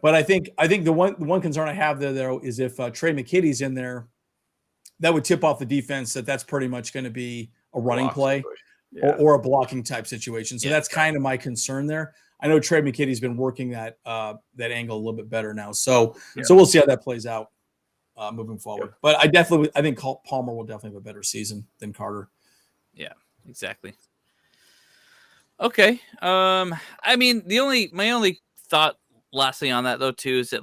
But I think the one concern I have there is if Trey McKitty's in there, that would tip off the defense that's pretty much going to be a running play or a blocking type situation. So that's kind of my concern there. I know Trey McKitty's been working that angle a little bit better now. So we'll see how that plays out moving forward. But I think Palmer will definitely have a better season than Carter. Yeah, exactly. Okay. I mean, my only thought lastly on that though too is that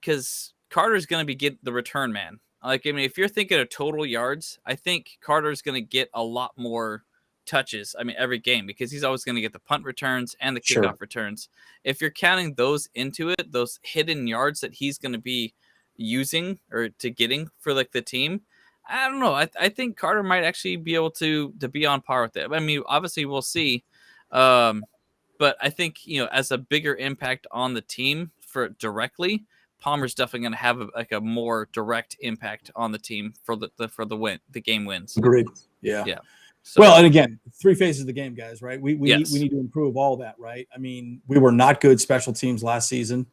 because Carter's going to get the return man. If you're thinking of total yards, I think Carter's going to get a lot more touches. I mean, every game, because he's always going to get the punt returns and the kickoff returns. If you're counting those into it, those hidden yards that he's going to be using or to getting for the team, I don't know. I think Carter might actually be able to be on par with it. I mean, obviously we'll see. But I think, as a bigger impact on the team for directly, Palmer's definitely going to have a more direct impact on the team for the game wins. Agreed. Yeah. Yeah. So, well, and again, 3 phases of the game, guys, right? We need to improve all that, right? I mean, we were not good special teams last season,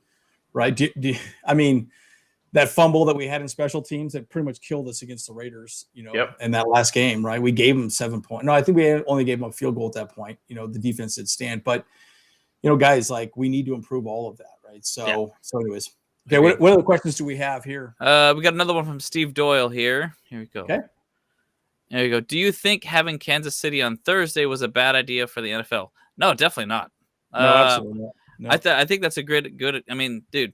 right? I mean, that fumble that we had in special teams that pretty much killed us against the Raiders, in that last game, right? We gave them 7 points. No, I think we only gave them a field goal at that point. The defense did stand, but guys, we need to improve all of that, right? So anyways, okay. What other questions do we have here? We got another one from Steve Doyle here. Here we go. Okay. There you go. Do you think having Kansas City on Thursday was a bad idea for the NFL? No, definitely not. No, absolutely not. No. I think that's a good. I mean, dude,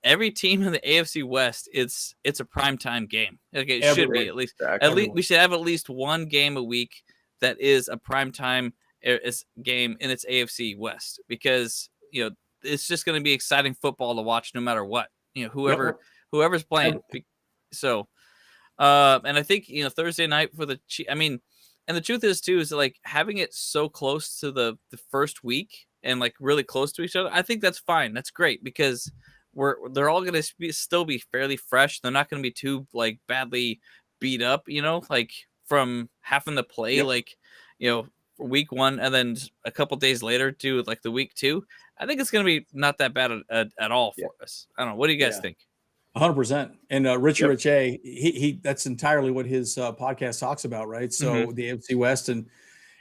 every team in the AFC West, it's a primetime game. Okay, it should be at least. At least we should have at least one game a week that is a primetime game in its AFC West, because it's just going to be exciting football to watch no matter what. Whoever's playing. So. And I think, Thursday night for the Chiefs, I mean, and the truth is too, is having it so close to the first week and really close to each other. I think that's fine. That's great, because they're all going to still be fairly fresh. They're not going to be too badly beat up, from having to play week 1 and then a couple days later to the week 2. I think it's going to be not that bad at all for us. I don't know. What do you guys think? 100%. And Richard Riche, he that's entirely what his podcast talks about, right? So the AFC West, and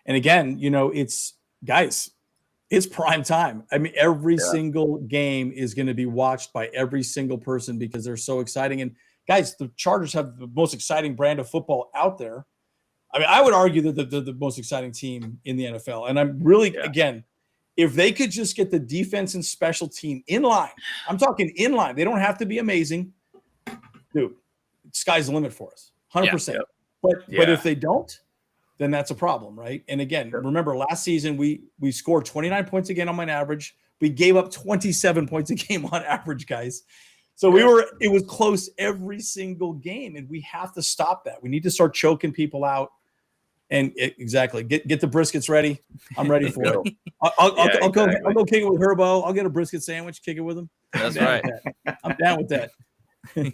again, it's prime time. I mean, every single game is going to be watched by every single person because they're so exciting. And guys, the Chargers have the most exciting brand of football out there. I mean, I would argue that they're the most exciting team in the NFL. And I'm really, again, if they could just get the defense and special team in line, I'm talking in line. They don't have to be amazing. Dude, sky's the limit for us, 100%. Yeah. But if they don't, then that's a problem, right? And again, remember last season we scored 29 points a game on average. We gave up 27 points a game on average, guys. So it was close every single game, and we have to stop that. We need to start choking people out. And exactly, get the briskets ready. I'm ready for it. I'll go kick it with Herbo. I'll get a brisket sandwich, kick it with him. That's right. I'm down with that.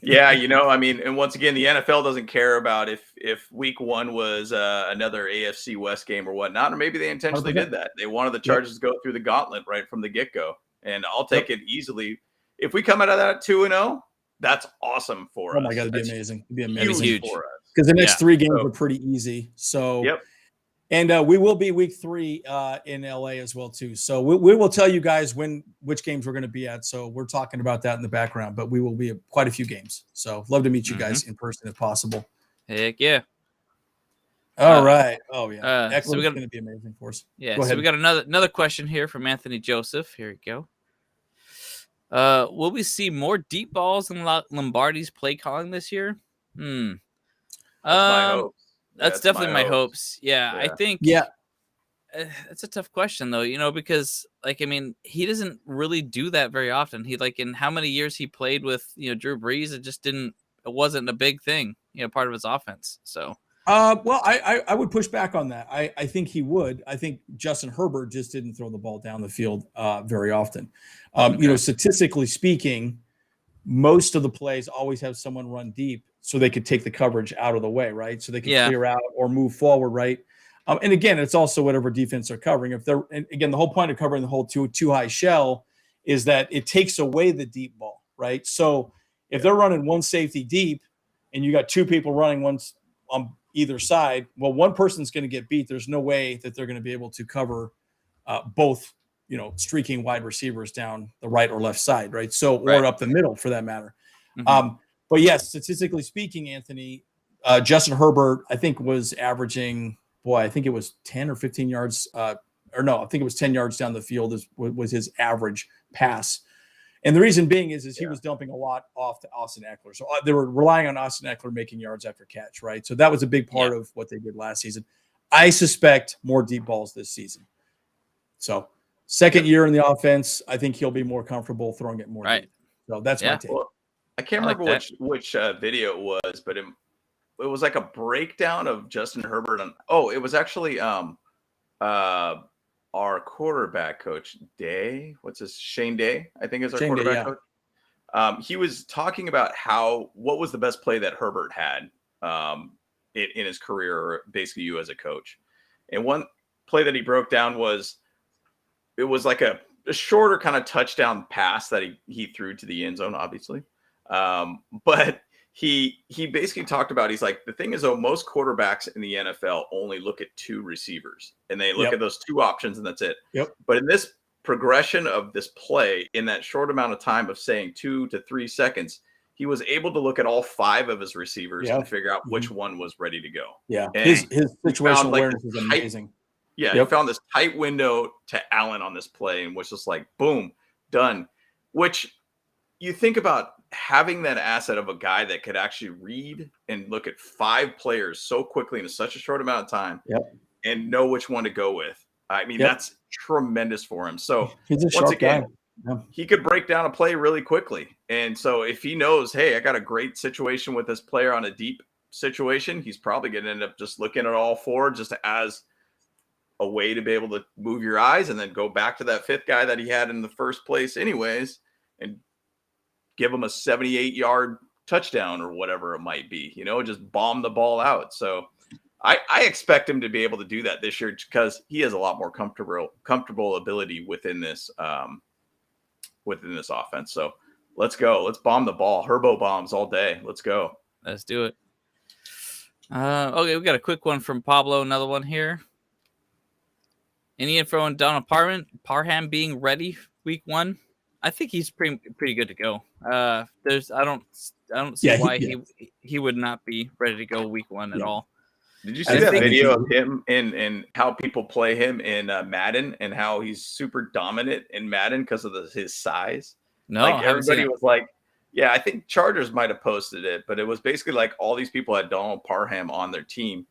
Yeah, I mean, and once again, the NFL doesn't care about if week 1 was another AFC West game or whatnot, or maybe they intentionally 100%. did that. They wanted the Chargers to go through the gauntlet right from the get-go, and I'll take it easily. If we come out of that 2-0, that's awesome for us. Oh my God, it'd be amazing. It'd be amazing. Huge for us. Because the next 3 games So- are pretty easy. So, Yep. and we will be week 3 in LA as well too. So we will tell you guys which games we're going to be at. So we're talking about that in the background, but we will be at quite a few games. So love to meet you guys in person if possible. Heck yeah. All right. Oh yeah. so Eckler's we got- going to be amazing for us. Yeah. Go So ahead. we got another question here from Anthony Joseph. Here we go. Will we see more deep balls in Lombardi's play calling this year? That's my hopes. That's definitely my hopes. Yeah, I Yeah. think. Yeah. It's a tough question though, because he doesn't really do that very often. He in how many years he played with Drew Brees, it wasn't a big thing, part of his offense. So Well, I would push back on that. I think he would. I think Justin Herbert just didn't throw the ball down the field very often. Statistically speaking, most of the plays always have someone run deep so they could take the coverage out of the way, right? So they can clear out or move forward, right? And again, it's also whatever defense they're covering. And again, the whole point of covering the whole too high shell is that it takes away the deep ball, right? So if they're running one safety deep and you got 2 people running once on either side, well, one person's going to get beat. There's no way that they're going to be able to cover both, streaking wide receivers down the right or left side, right? So, or up the middle for that matter. Mhm. But yes, statistically speaking, Anthony, Justin Herbert, I think was averaging, I think it was 10 or 15 yards, I think it was 10 yards down the field was his average pass. And the reason being is he was dumping a lot off to Austin Eckler. So they were relying on Austin Eckler making yards after catch, right? So that was a big part of what they did last season. I suspect more deep balls this season. So second year in the offense, I think he'll be more comfortable throwing it more deep. So that's my take. Well, I can't remember which video it was, but it was like a breakdown of Justin Herbert. It was actually our quarterback coach, Shane Day, I think is our quarterback coach. He was talking about what was the best play that Herbert had in his career, or basically you as a coach. And one play that he broke down was like a shorter kind of touchdown pass that he threw to the end zone, obviously. But he basically talked about, he's like, the thing is, though, most quarterbacks in the NFL only look at 2 receivers and they look at those 2 options and that's it. But in this progression of this play, in that short amount of time of saying 2 to 3 seconds, he was able to look at all 5 of his receivers and figure out which one was ready to go. Yeah. And his situational awareness is amazing. He found this tight window to Allen on this play and was just like, boom, done. Which you think about having that asset of a guy that could actually read and look at 5 players so quickly in such a short amount of time and know which one to go with. I mean, that's tremendous for him. So he's a once sharp again, guy. he could break down a play really quickly. And so if he knows, hey, I got a great situation with this player on a deep situation, he's probably going to end up just looking at all 4 just as a way to be able to move your eyes and then go back to that 5th guy that he had in the first place anyways and give him a 78-yard touchdown or whatever it might be, just bomb the ball out. So I expect him to be able to do that this year because he has a lot more comfortable ability within this offense. So let's go. Let's bomb the ball. Herbo bombs all day. Let's go. Let's do it. Okay, we got a quick one from Pablo. Another one here. Any info on Donald Parham being ready week 1? I think he's pretty good to go. I don't see why he would not be ready to go week 1 at all. Did you see that video of him and how people play him in Madden and how he's super dominant in Madden because of his size? No, everybody was like, I think Chargers might have posted it, but it was basically like all these people had Donald Parham on their team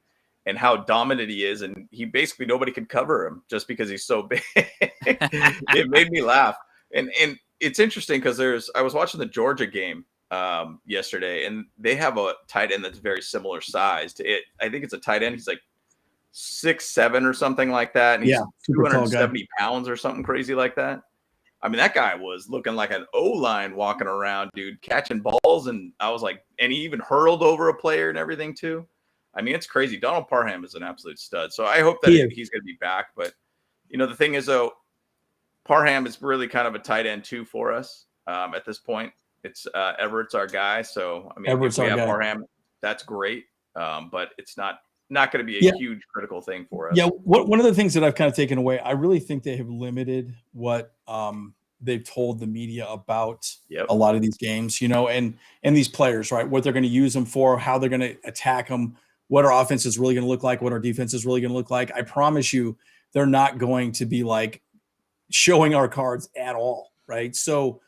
and how dominant he is. And he nobody could cover him just because he's so big. It made me laugh. And it's interesting because I was watching the Georgia game yesterday, and they have a tight end that's very similar size to it. I think it's a tight end. He's like 6'7" or something like that. And he's 270 pounds or something crazy like that. I mean, that guy was looking like an O-line walking around, dude, catching balls. And I was like, and he even hurled over a player and everything too. I mean, it's crazy. Donald Parham is an absolute stud. So I hope that he's going to be back. But, the thing is, though, Parham is really kind of a tight end too for us at this point. It's Everett's our guy. So, I mean, Everett's if we our have guy. Parham, that's great. But it's not going to be a huge critical thing for us. Yeah. One of the things that I've kind of taken away, I really think they have limited what they've told the media about a lot of these games, and these players, right? What they're going to use them for, how they're going to attack them, what our offense is really going to look like, what our defense is really going to look like. I promise you, they're not going to be like showing our cards at all, right? So,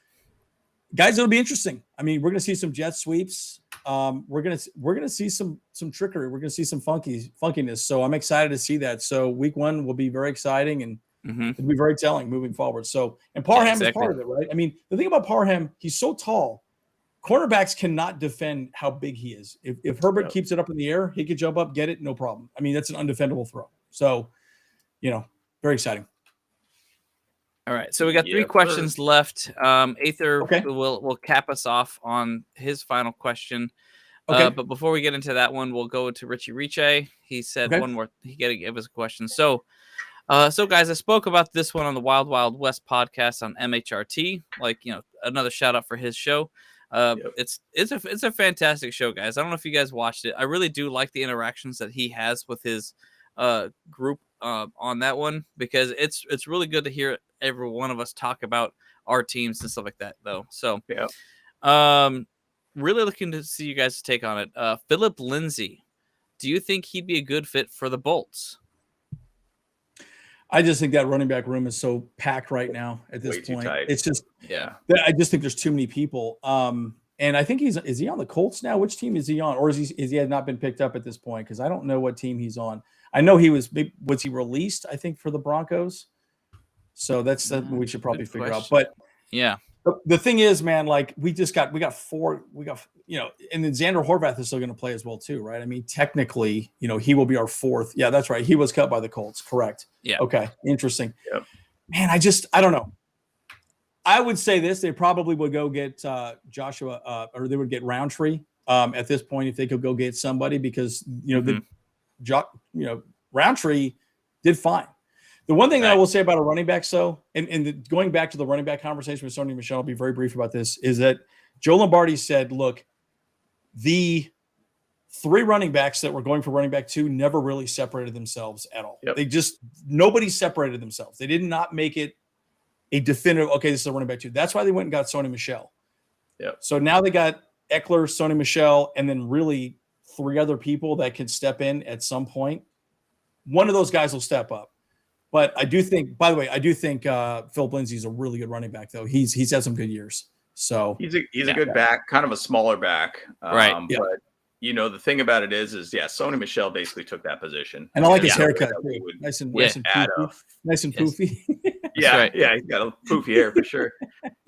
guys, it'll be interesting. I mean, we're going to see some jet sweeps. We're gonna see some trickery. We're going to see some funkiness. So I'm excited to see that. So week 1 will be very exciting and it'll be very telling moving forward. So, and Parham is part of it, right? I mean, the thing about Parham, he's so tall. Cornerbacks cannot defend how big he is. If Herbert keeps it up in the air, he could jump up, get it, no problem. I mean, that's an undefendable throw. So, very exciting. All right, so we got 3 questions left. Aether will cap us off on his final question. Okay. But before we get into that one, we'll go to Richie Riche. He said one more. He got to give us a question. So guys, I spoke about this one on the Wild Wild West podcast on MHRT. Another shout out for his show. It's a fantastic show, guys. I don't know if you guys watched it. I really do like the interactions that he has with his group on that one, because it's really good to hear every one of us talk about our teams and stuff like that, though. So really looking to see you guys' take on it. Philip Lindsay, do you think he'd be a good fit for the Bolts? I just think that running back room is so packed right now at this point. It's just, I just think there's too many people. And I think is he on the Colts now? Which team is he on? Or is he had not been picked up at this point? Because I don't know what team he's on. I know he was he released, I think, for the Broncos. So that's something we should probably figure out. But the thing is, man, like we got 4, and then Xander Horvath is still going to play as well too, right? I mean, technically, he will be our 4th. Yeah, that's right. He was cut by the Colts, correct? Yeah. Okay, interesting. Yep. Man, I don't know. I would say this: they probably would go get Joshua, or they would get Roundtree at this point if they could go get somebody, because Roundtree did fine. The one thing that I will say about a running back, going back to the running back conversation with Sony Michel, I'll be very brief about this, is that Joe Lombardi said, look, the 3 running backs that were going for running back 2 never really separated themselves at all. Yep. Nobody separated themselves. They did not make it a definitive, okay, this is a running back 2. That's why they went and got Sony Michel. Yep. So now they got Eckler, Sony Michel, and then really 3 other people that can step in at some point. One of those guys will step up. But I do think, by the way, Philip Lindsay is a really good running back, though. He's had some good years. So he's a good back, kind of a smaller back. Right. But the thing about it is Sony Michel basically took that position. And I like his haircut. Nice and poofy. Yeah, he's got a poofy hair for sure.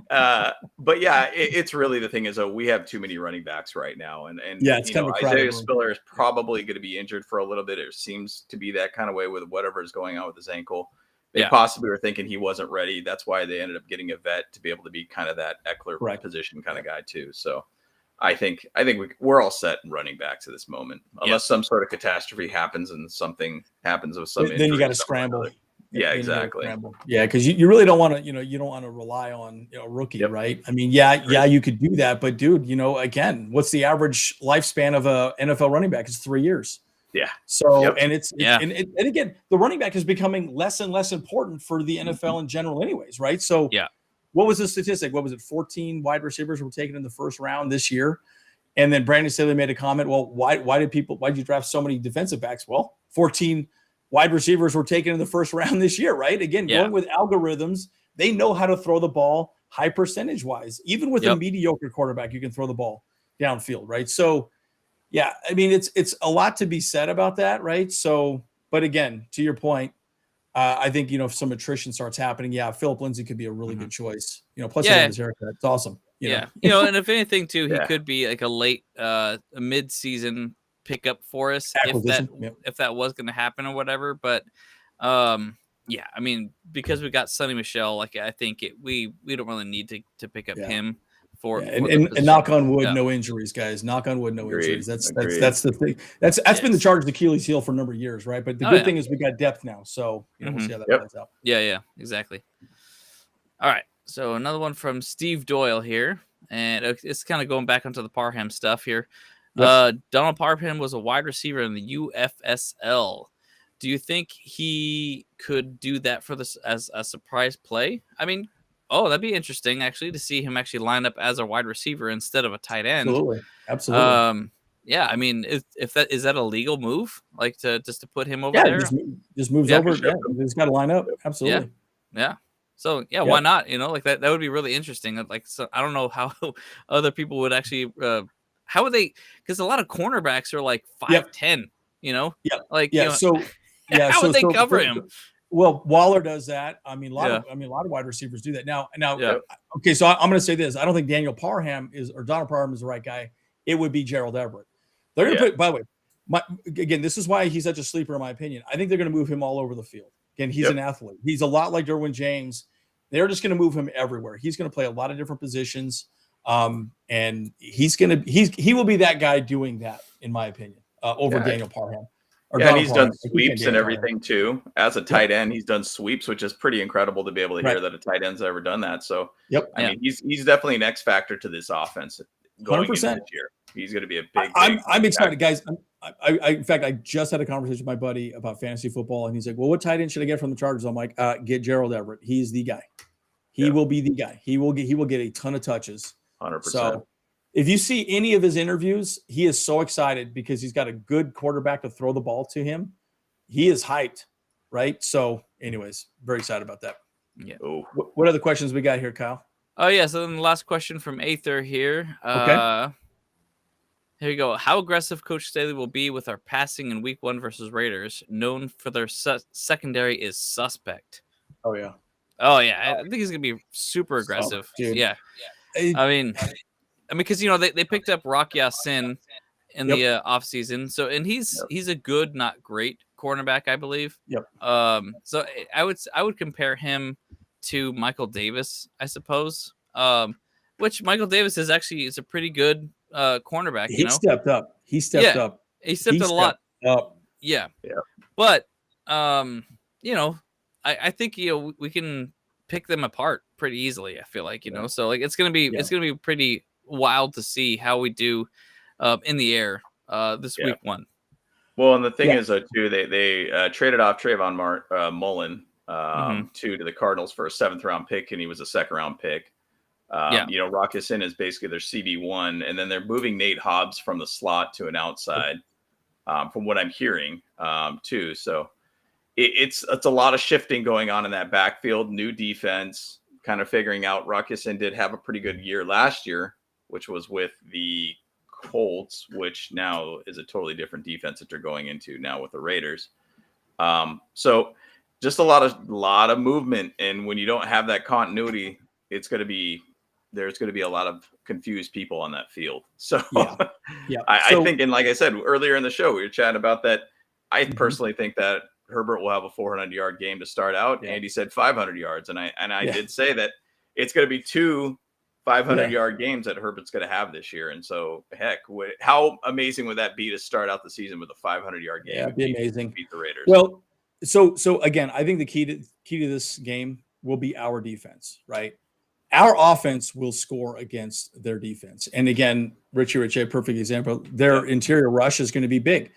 But it's really, the thing is, we have too many running backs right now, and it's kind of Isaiah Spiller is probably going to be injured for a little bit. It seems to be that kind of way with whatever is going on with his ankle. They possibly were thinking he wasn't ready. That's why they ended up getting a vet to be able to be kind of that Eckler position kind of guy too. So I think we're all set in running backs at this moment, unless some sort of catastrophe happens and something happens with some. Then you got to scramble. Yeah, exactly. Yeah, because you really don't want to, you don't want to rely on a rookie, right? I mean, you could do that, but dude, again, what's the average lifespan of a NFL running back? It's 3 years. Yeah. So, and and again, the running back is becoming less and less important for the NFL in general, anyways, right? So, what was the statistic? What was it? 14 wide receivers were taken in the first round this year, and then Brandon Staley made a comment. Well, why did you draft so many defensive backs? Well, 14 wide receivers were taken in the first round this year, right? Again, going with algorithms, they know how to throw the ball high percentage wise. Even with a mediocre quarterback, you can throw the ball downfield, right? So, I mean, it's a lot to be said about that, right? So, but again, to your point, I think, if some attrition starts happening, Philip Lindsay could be a really good choice. Plus his haircut. It's awesome. You know? And if anything too, he could be like a late, a mid-season pickup for us if that was going to happen or whatever. But Yeah, I mean, because we got Sonny Michelle, like I think we don't really need to pick up him for, Yeah, for the and position. knock on wood, Yeah. no injuries, guys. Knock on wood, no Agreed. injuries. That's Agreed. the thing. That's been the Yes. Chargers' Achilles heel for a number of years, right? But the Oh, good yeah. thing is we got depth now, so we'll see how that Yep. plays out. Yeah, exactly. All right, so another one from Steve Doyle here, and it's kind of going back onto the Parham stuff here. Yep. Donald Parham was a wide receiver in the UFSL. Do you think he could do that for this as a surprise play? I mean, that'd be interesting actually to see him actually line up as a wide receiver instead of a tight end. Absolutely. Yeah, I mean, if that is that a legal move, like to put him over Yeah, there? just moves Yeah, over. sure. Yeah, he's got to line up. Absolutely. Yeah. So why not? Like that would be really interesting. Like, so I don't know how other people would actually how would they, because a lot of cornerbacks are like 5'10", like So how would they cover him? Well, Waller does that. I mean, a lot of wide receivers do that now. Okay, so I'm going to say this: I don't think Donald Parham is the right guy. It would be Gerald Everett. They're going to put. By the way, again, this is why he's such a sleeper in my opinion. I think they're going to move him all over the field. Again, he's an athlete. He's a lot like Derwin James. They're just going to move him everywhere. He's going to play a lot of different positions, and he will be that guy doing that, in my opinion, over Daniel Parham. And he's done sweeps and everything too. As a tight end, he's done sweeps, which is pretty incredible to be able to hear that a tight end's ever done that. So, I mean, he's definitely an X factor to this offense going into this year. He's going to be a big. I'm excited, guys. In fact, I just had a conversation with my buddy about fantasy football, and he's like, "Well, what tight end should I get from the Chargers?" I'm like, "Get Gerald Everett. He's the guy. He will be the guy. He will get a ton of touches." 100%. So, if you see any of his interviews, he is so excited because he's got a good quarterback to throw the ball to him. He is hyped, right? So, anyways, very excited about that. Yeah. What other questions we got here, Kyle? Oh yeah. So then the last question from Aether here. Okay. Here we go. How aggressive Coach Staley will be with our passing in Week 1 versus Raiders, known for their secondary is suspect. Oh yeah. I think he's gonna be super aggressive. Yeah. I mean, because they picked up Rock Ya-Sin in the offseason. So he's a good, not great cornerback, I believe. Yep. So I would compare him to Michael Davis, I suppose. Which Michael Davis is a pretty good cornerback. He stepped up. He stepped up. He stepped up a lot. Yeah. But I think we can pick them apart pretty easily. I feel like so like it's gonna be pretty wild to see how we do in the air this Week 1. Well, and the thing is too, they traded off Trayvon Mullen to the Cardinals for a 7th round pick, and he was a 2nd round pick. Rock Ya-Sin is basically their CB1, and then they're moving Nate Hobbs from the slot to an outside, from what I'm hearing too. So it's a lot of shifting going on in that backfield. New defense, kind of figuring out. Rock Ya-Sin did have a pretty good year last year, which was with the Colts, which now is a totally different defense that they're going into now with the Raiders. So just a lot of movement, and when you don't have that continuity, there's going to be a lot of confused people on that field. So I think, and like I said earlier in the show, we were chatting about that. I personally think that Herbert will have a 400-yard game to start out. Andy said 500 yards, and I did say that it's going to be 2 500-yard games that Herbert's going to have this year. And so, heck, how amazing would that be to start out the season with a 500-yard game? Yeah, it'd be amazing. Beat the Raiders. Well, so again, I think the key to this game will be our defense, right? Our offense will score against their defense. And again, Richie, perfect example. Their interior rush is going to be big.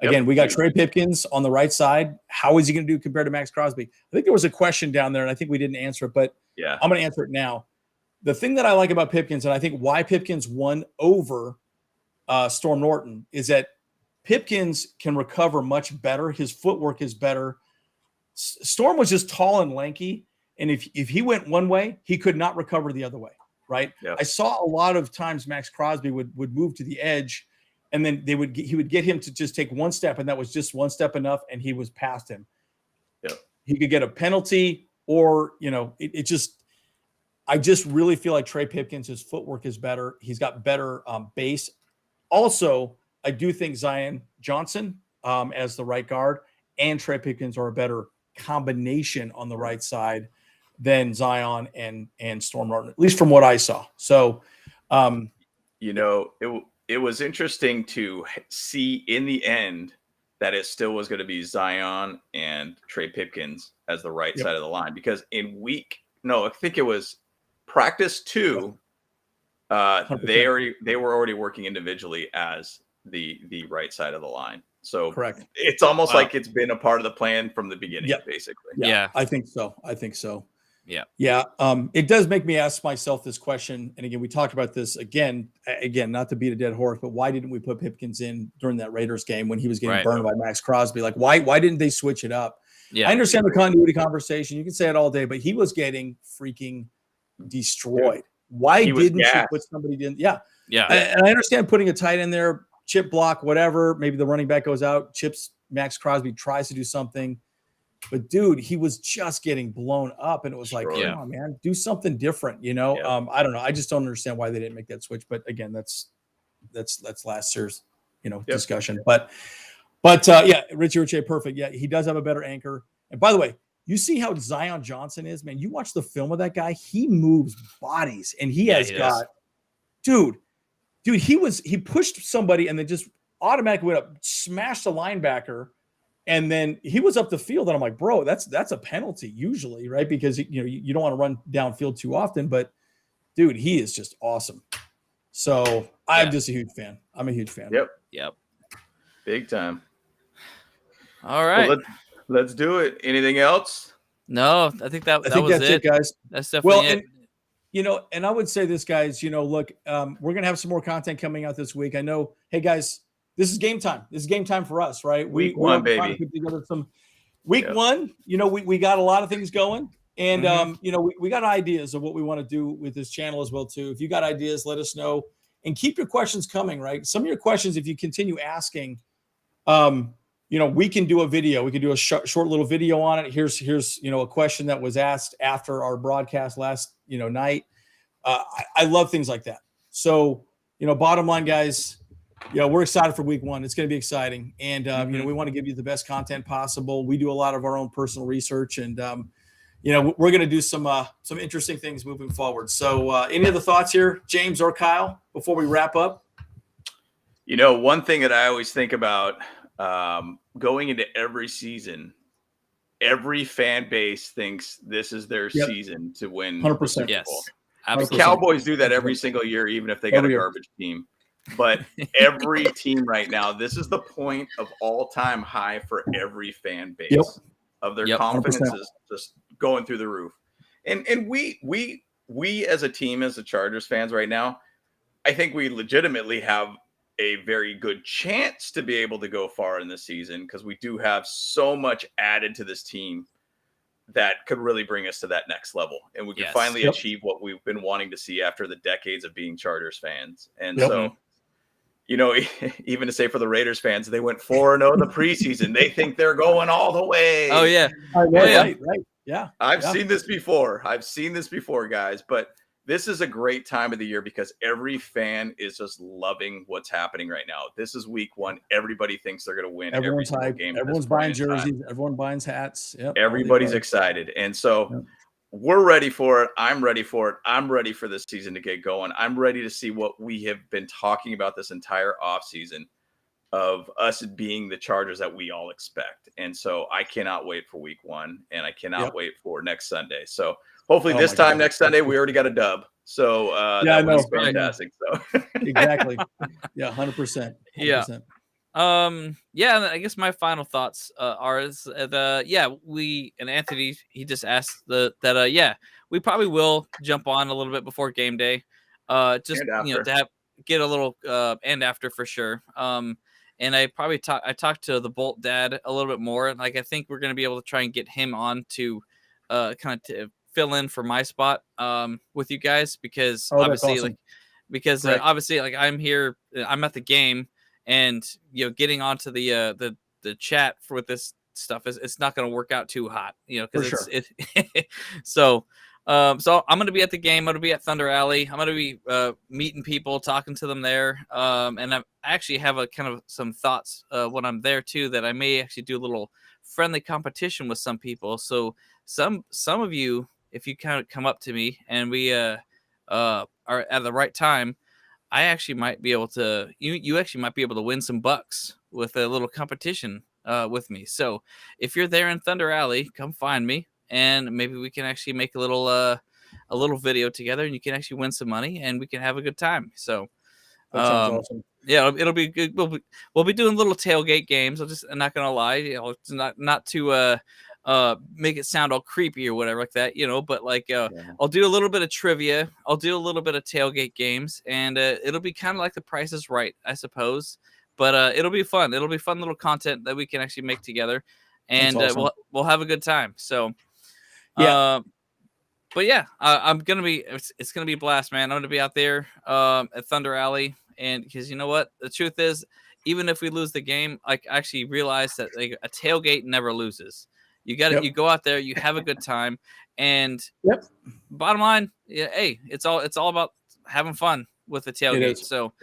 Again, we got Trey Pipkins on the right side. How is he going to do compared to Max Crosby? I think there was a question down there, and I think we didn't answer it, but I'm going to answer it now. The thing that I like about Pipkins, and I think why Pipkins won over Storm Norton, is that Pipkins can recover much better. His footwork is better. Storm was just tall and lanky, and if he went one way, he could not recover the other way, right? Yeah. I saw a lot of times Max Crosby would move to the edge, and then he would get him to just take one step, and that was just one step enough, and he was past him. Yeah. He could get a penalty, or I just really feel like Trey Pipkins, his footwork is better. He's got better base. Also, I do think Zion Johnson as the right guard and Trey Pipkins are a better combination on the right side than Zion and Storm Norton, at least from what I saw. So, it was interesting to see in the end that it still was going to be Zion and Trey Pipkins as the right side of the line, because I think it was practice 2. They were already working individually as the right side of the line. So correct. It's almost like it's been a part of the plan from the beginning, basically. Yeah, I think so. Yeah. Yeah. It does make me ask myself this question. And again, we talked about this again, not to beat a dead horse, but why didn't we put Pipkins in during that Raiders game when he was getting burned by Max Crosby? Like, why didn't they switch it up? Yeah. I understand the continuity conversation. You can say it all day, but he was getting freaking destroyed. Dude, why didn't you put somebody in? Yeah. Yeah. And I understand putting a tight end there, chip block, whatever. Maybe the running back goes out, chips Max Crosby, tries to do something. But dude, he was just getting blown up, and it was like, come on, man, do something different. I don't know. I just don't understand why they didn't make that switch. But again, that's last year's, discussion. But Richie, perfect. Yeah, he does have a better anchor. And by the way, you see how Zion Johnson is, man. You watch the film of that guy. He moves bodies, and he got, dude. He pushed somebody and then just automatically went up, smashed a linebacker. And then he was up the field, and I'm like, bro, that's a penalty usually, right? Because you don't want to run downfield too often, but dude, he is just awesome. So I'm just a huge fan. I'm a huge fan. Yep. Big time. All right, well, let's do it. Anything else? No, I think that's it, guys. That's definitely it. And I would say this, guys. Look, we're gonna have some more content coming out this week. I know. Hey, guys. This is game time. This is game time for us, right? Week 1, baby. Trying to put together some week 1. We got a lot of things going, and we got ideas of what we want to do with this channel as well too. If you got ideas, let us know, and keep your questions coming. Right, some of your questions, if you continue asking, we can do a video. We can do a short little video on it. Here's a question that was asked after our broadcast last night. I love things like that. So bottom line, guys. We're excited for week 1. It's going to be exciting. And, we want to give you the best content possible. We do a lot of our own personal research, and, we're going to do some interesting things moving forward. So any other thoughts here, James or Kyle, before we wrap up? One thing that I always think about going into every season, every fan base thinks this is their season to win 100%. Yes. The Cowboys do that every single year, even if they got a garbage team. But every team right now, this is the point of all-time high for every fan base of their confidence 100%. is just going through the roof. And we as a team, as the Chargers fans right now, I think we legitimately have a very good chance to be able to go far in the season, because we do have so much added to this team that could really bring us to that next level. And we can finally achieve what we've been wanting to see after the decades of being Chargers fans. And so, even to say for the Raiders fans, they went 4-0 in the preseason. They think they're going all the way. Oh, yeah. Right. Yeah. I've seen this before, guys. But this is a great time of the year because every fan is just loving what's happening right now. This is week 1. Everybody thinks they're going to win every single game. Everyone's buying jerseys. Everyone buying hats. Yep. Everybody's excited. And so we're ready for it. I'm ready for it. I'm ready for this season to get going. I'm ready to see what we have been talking about this entire offseason of us being the Chargers that we all expect. And so I cannot wait for week 1, and I cannot wait for next Sunday. So hopefully next Sunday, we already got a dub. So that was fantastic. So exactly. Yeah. 100%. Yeah. I guess my final thoughts are we and Anthony, he just asked that we probably will jump on a little bit before game day, to get a little and after for sure. And I probably talked to the Bolt dad a little bit more. Like, I think we're going to be able to try and get him on to kind of fill in for my spot with you guys, because obviously like I'm here, I'm at the game. And getting onto the chat for this stuff it's not going to work out too hot, because so I'm going to be at the game. I'm going to be at Thunder Alley. I'm going to be meeting people, talking to them there. And I actually have a kind of some thoughts when I'm there too, that I may actually do a little friendly competition with some people. So some of you, if you kind of come up to me and we are at the right time, I actually might be able to. You actually might be able to win some bucks with a little competition with me. So if you're there in Thunder Alley, come find me, and maybe we can actually make a little video together, and you can actually win some money, and we can have a good time. So, That sounds awesome. yeah, it'll be good. We'll be doing little tailgate games. I'm not gonna lie, it's not to make it sound all creepy or whatever like that, but like I'll do a little bit of trivia, I'll do a little bit of tailgate games, and it'll be kind of like The Price is Right, I suppose. But it'll be fun. It'll be fun little content that we can actually make together, and awesome. we'll have a good time. So, Yeah. but yeah, I'm gonna be. It's gonna be a blast, man. I'm gonna be out there at Thunder Alley, and because you know what, the truth is, even if we lose the game, I actually realize that like, a tailgate never loses. You got to You go out there, you have a good time, and bottom line, yeah, hey, it's all about having fun with the tailgate. So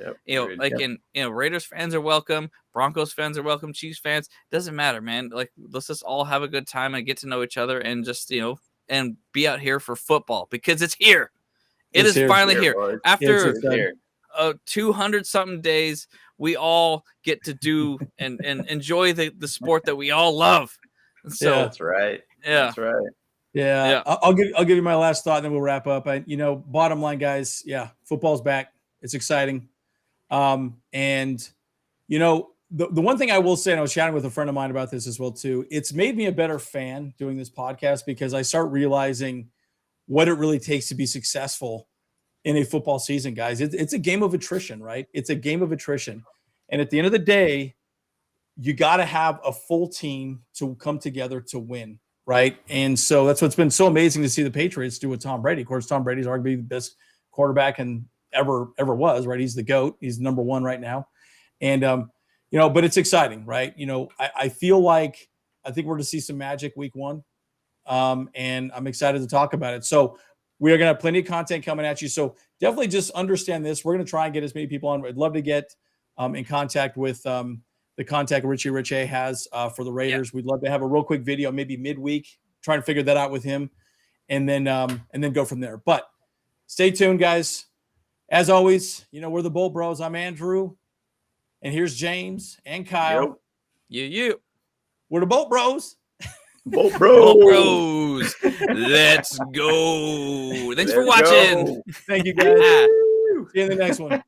Raiders fans are welcome, Broncos fans are welcome, Chiefs fans, doesn't matter, man. Like, let's just all have a good time and get to know each other, and just and be out here for football, because it's here. It's finally here. After 200 something days, we all get to do and enjoy the sport that we all love. So that's right. Yeah, that's right. Yeah. I'll give you my last thought, and then we'll wrap up. Bottom line, guys, football's back. It's exciting. And the one thing I will say, and I was chatting with a friend of mine about this as well too, it's made me a better fan doing this podcast, because I start realizing what it really takes to be successful in a football season, guys. It's a game of attrition, right? It's a game of attrition. And at the end of the day, you got to have a full team to come together to win, right? And so that's what's been so amazing to see the Patriots do with Tom Brady. Of course, Tom Brady's arguably the best quarterback and ever was, right? He's the GOAT. He's number one right now. And, but it's exciting, right? I feel like I think we're going to see some magic week one. And I'm excited to talk about it. So we are going to have plenty of content coming at you. So definitely just understand this. We're going to try and get as many people on. I'd love to get in contact with the contact Richie Rich A has for the Raiders. Yeah. We'd love to have a real quick video, maybe midweek, trying to figure that out with him, and then go from there. But stay tuned, guys. As always, we're the Bowl Bros. I'm Andrew, and here's James and Kyle. You. We're the Bowl Bros. Bowl Bros. Bowl Bros. Let's go. Thanks for watching. Thank you, guys. See you in the next one.